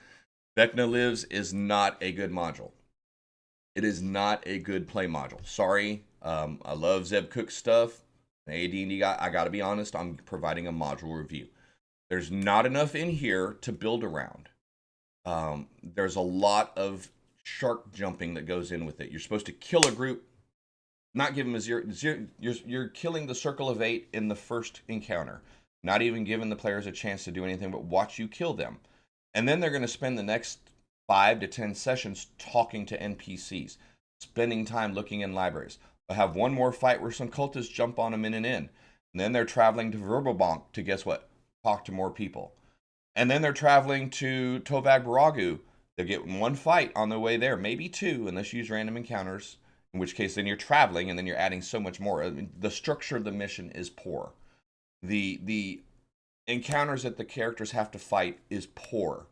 Vecna Lives is not a good module. It is not a good play module. Sorry, I love Zeb Cook's stuff. AD&D guy, I gotta be honest, I'm providing a module review. There's not enough in here to build around. There's a lot of shark jumping that goes in with it. You're supposed to kill a group, not give them a zero. You're killing the Circle of 8 in the first encounter, not even giving the players a chance to do anything but watch you kill them. And then they're going to spend the next 5 to 10 sessions talking to NPCs, spending time looking in libraries. They'll have one more fight where some cultists jump on them in an inn. And then they're traveling to Verbalbank to, guess what? Talk to more people. And then they're traveling to Tovag Baragu. They'll get one fight on their way there, maybe 2, unless you use random encounters, in which case then you're traveling and then you're adding so much more. I mean, the structure of the mission is poor. The encounters that the characters have to fight is poor.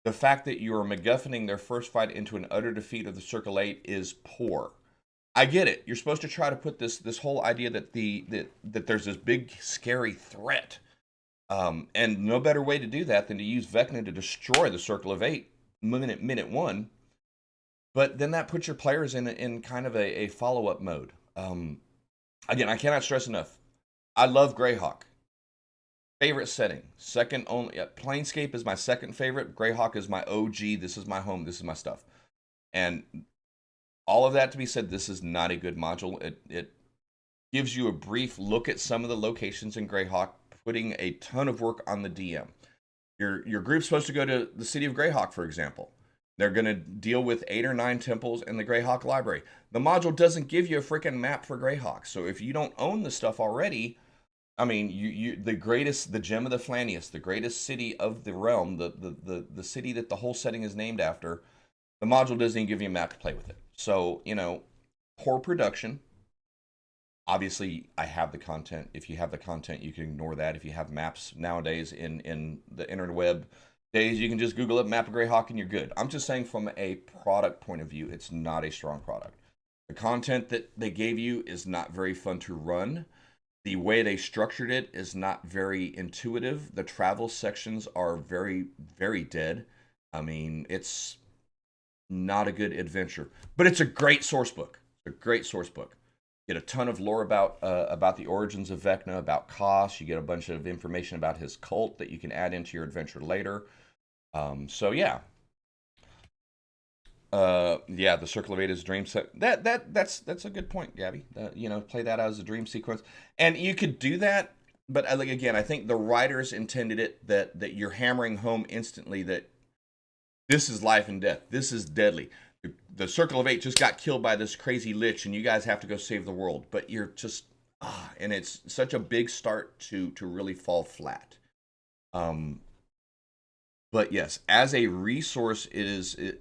The fact that you are MacGuffining their first fight into an utter defeat of the Circle 8 is poor. I get it. You're supposed to try to put this whole idea that that there's this big scary threat, and no better way to do that than to use Vecna to destroy the Circle of 8 minute 1. But then that puts your players in kind of a follow-up mode. Again, I cannot stress enough. I love Greyhawk. Favorite setting. Second only. Planescape is my second favorite. Greyhawk is my OG. This is my home. This is my stuff. And all of that to be said, this is not a good module. It gives you a brief look at some of the locations in Greyhawk, putting a ton of work on the DM. Your group's supposed to go to the city of Greyhawk, for example. They're going to deal with 8 or 9 temples in the Greyhawk library. The module doesn't give you a freaking map for Greyhawk. So if you don't own the stuff already, I mean, the gem of the Flanius, the greatest city of the realm, the city that the whole setting is named after, the module doesn't even give you a map to play with it. So, poor production, Obviously, I have the content. If you have the content, you can ignore that. If you have maps nowadays in the interweb days, you can just Google up map of Greyhawk and you're good. I'm just saying from a product point of view, it's not a strong product. The content that they gave you is not very fun to run. The way they structured it is not very intuitive. The travel sections are very, very dead. I mean, it's not a good adventure, but it's a great source book. It's a great source book. Get a ton of lore about the origins of Vecna, about Koss. You get a bunch of information about his cult that you can add into your adventure later. So yeah, yeah, the Circle of Eight is dream set. That's a good point, Gabby. You know, play that as a dream sequence, and you could do that. But like again, I think the writers intended it that you're hammering home instantly that this is life and death. This is deadly. The Circle of Eight just got killed by this crazy lich, and you guys have to go save the world. But you're just and it's such a big start to really fall flat. Um, but yes, as a resource,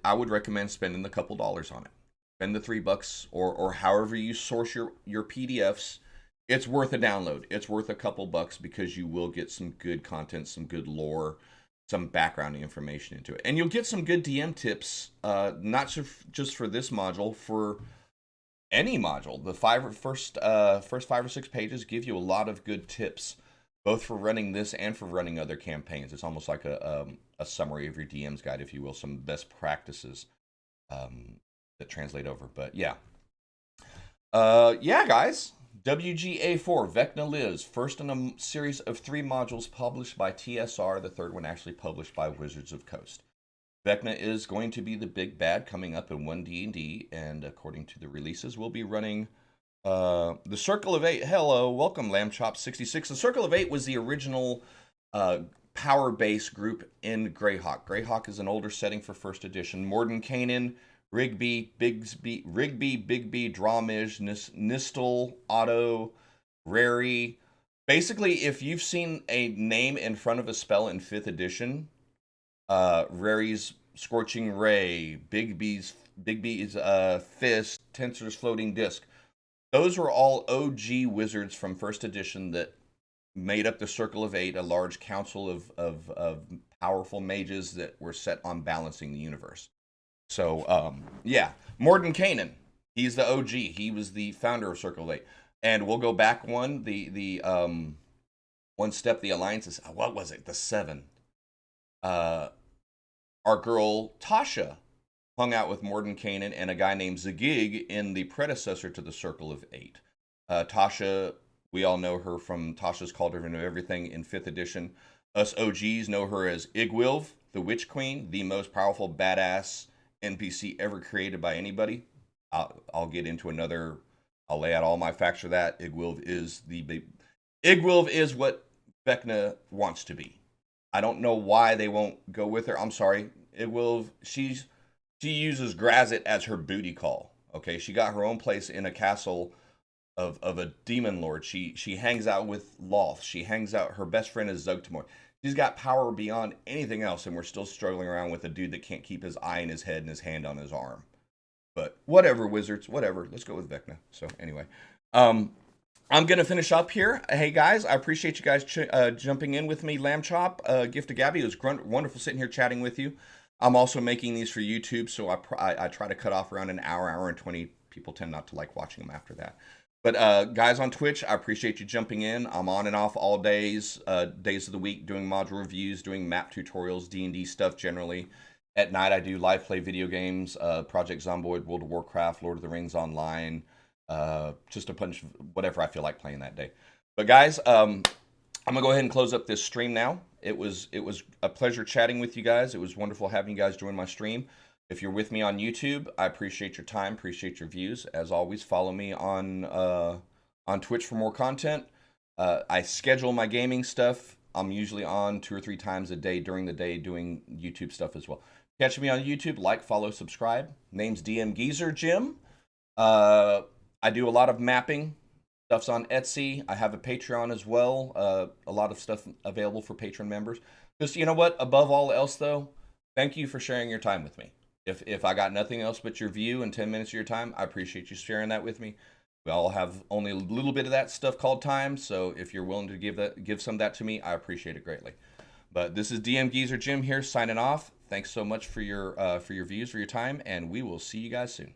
I would recommend spending a couple dollars on it. Spend the $3 or however you source your PDFs. It's worth a download. It's worth a couple bucks because you will get some good content, some good lore, some background information into it, and you'll get some good DM tips. Not just for this module, for any module. The first 5 or 6 pages give you a lot of good tips, both for running this and for running other campaigns. It's almost like a summary of your DM's guide, if you will, some best practices that translate over. But yeah, yeah, guys. WGA4, Vecna Lives, first in a series of 3 modules published by TSR, the third one actually published by Wizards of Coast. Vecna is going to be the big bad coming up in 1D&D, and according to the releases, we'll be running the Circle of Eight. Hello, welcome, LambChop66. The Circle of Eight was the original power base group in Greyhawk. Greyhawk is an older setting for first edition. Mordenkainen, Rigby, Bigby, Drawmish, Nistel, Otto, Rary. Basically, if you've seen a name in front of a spell in 5th edition, Rary's Scorching Ray, Bigby's Fist, Tensor's Floating Disc. Those were all OG wizards from 1st edition that made up the Circle of Eight, a large council of powerful mages that were set on balancing the universe. So, yeah, Mordenkainen, he's the OG. He was the founder of Circle of Eight. And we'll go back one, the one step, the alliances. What was it? The 7. Our girl Tasha hung out with Mordenkainen and a guy named Zagig in the predecessor to the Circle of Eight. Tasha, we all know her from Tasha's Cauldron of Everything in 5th edition. Us OGs know her as Igwilv, the Witch Queen, the most powerful badass NPC ever created by anybody. I'll get into another. I'll lay out all my facts for that. Igwilv is what Vecna wants to be. I don't know why they won't go with her. I'm sorry, Igwilv. She uses Grazit as her booty call. Okay, she got her own place in a castle of a demon lord. She hangs out with Loth. She hangs out. Her best friend is Zugtamor. She's got power beyond anything else, and we're still struggling around with a dude that can't keep his eye in his head and his hand on his arm. But whatever, wizards, whatever. Let's go with Vecna. So anyway, I'm going to finish up here. Hey, guys, I appreciate you guys jumping in with me. Lamb Chop, gift to Gabby. It was wonderful sitting here chatting with you. I'm also making these for YouTube, so I try to cut off around an hour and 20. People tend not to like watching them after that. But guys on Twitch, I appreciate you jumping in. I'm on and off all days of the week, doing module reviews, doing map tutorials, D&D stuff generally. At night, I do live play video games, Project Zomboid, World of Warcraft, Lord of the Rings Online, just a bunch of whatever I feel like playing that day. But guys, I'm gonna go ahead and close up this stream now. It was a pleasure chatting with you guys. It was wonderful having you guys join my stream. If you're with me on YouTube, I appreciate your time, appreciate your views. As always, follow me on Twitch for more content. I schedule my gaming stuff. I'm usually on 2 or 3 times a day during the day doing YouTube stuff as well. Catch me on YouTube, like, follow, subscribe. Name's DMGeezerjim. I do a lot of mapping. Stuff's on Etsy. I have a Patreon as well. A lot of stuff available for Patreon members. Just, you know what? Above all else, though, thank you for sharing your time with me. If I got nothing else but your view and 10 minutes of your time, I appreciate you sharing that with me. We all have only a little bit of that stuff called time, so if you're willing to give some of that to me, I appreciate it greatly. But this is DMGeezerjim here signing off. Thanks so much for your views, for your time, and we will see you guys soon.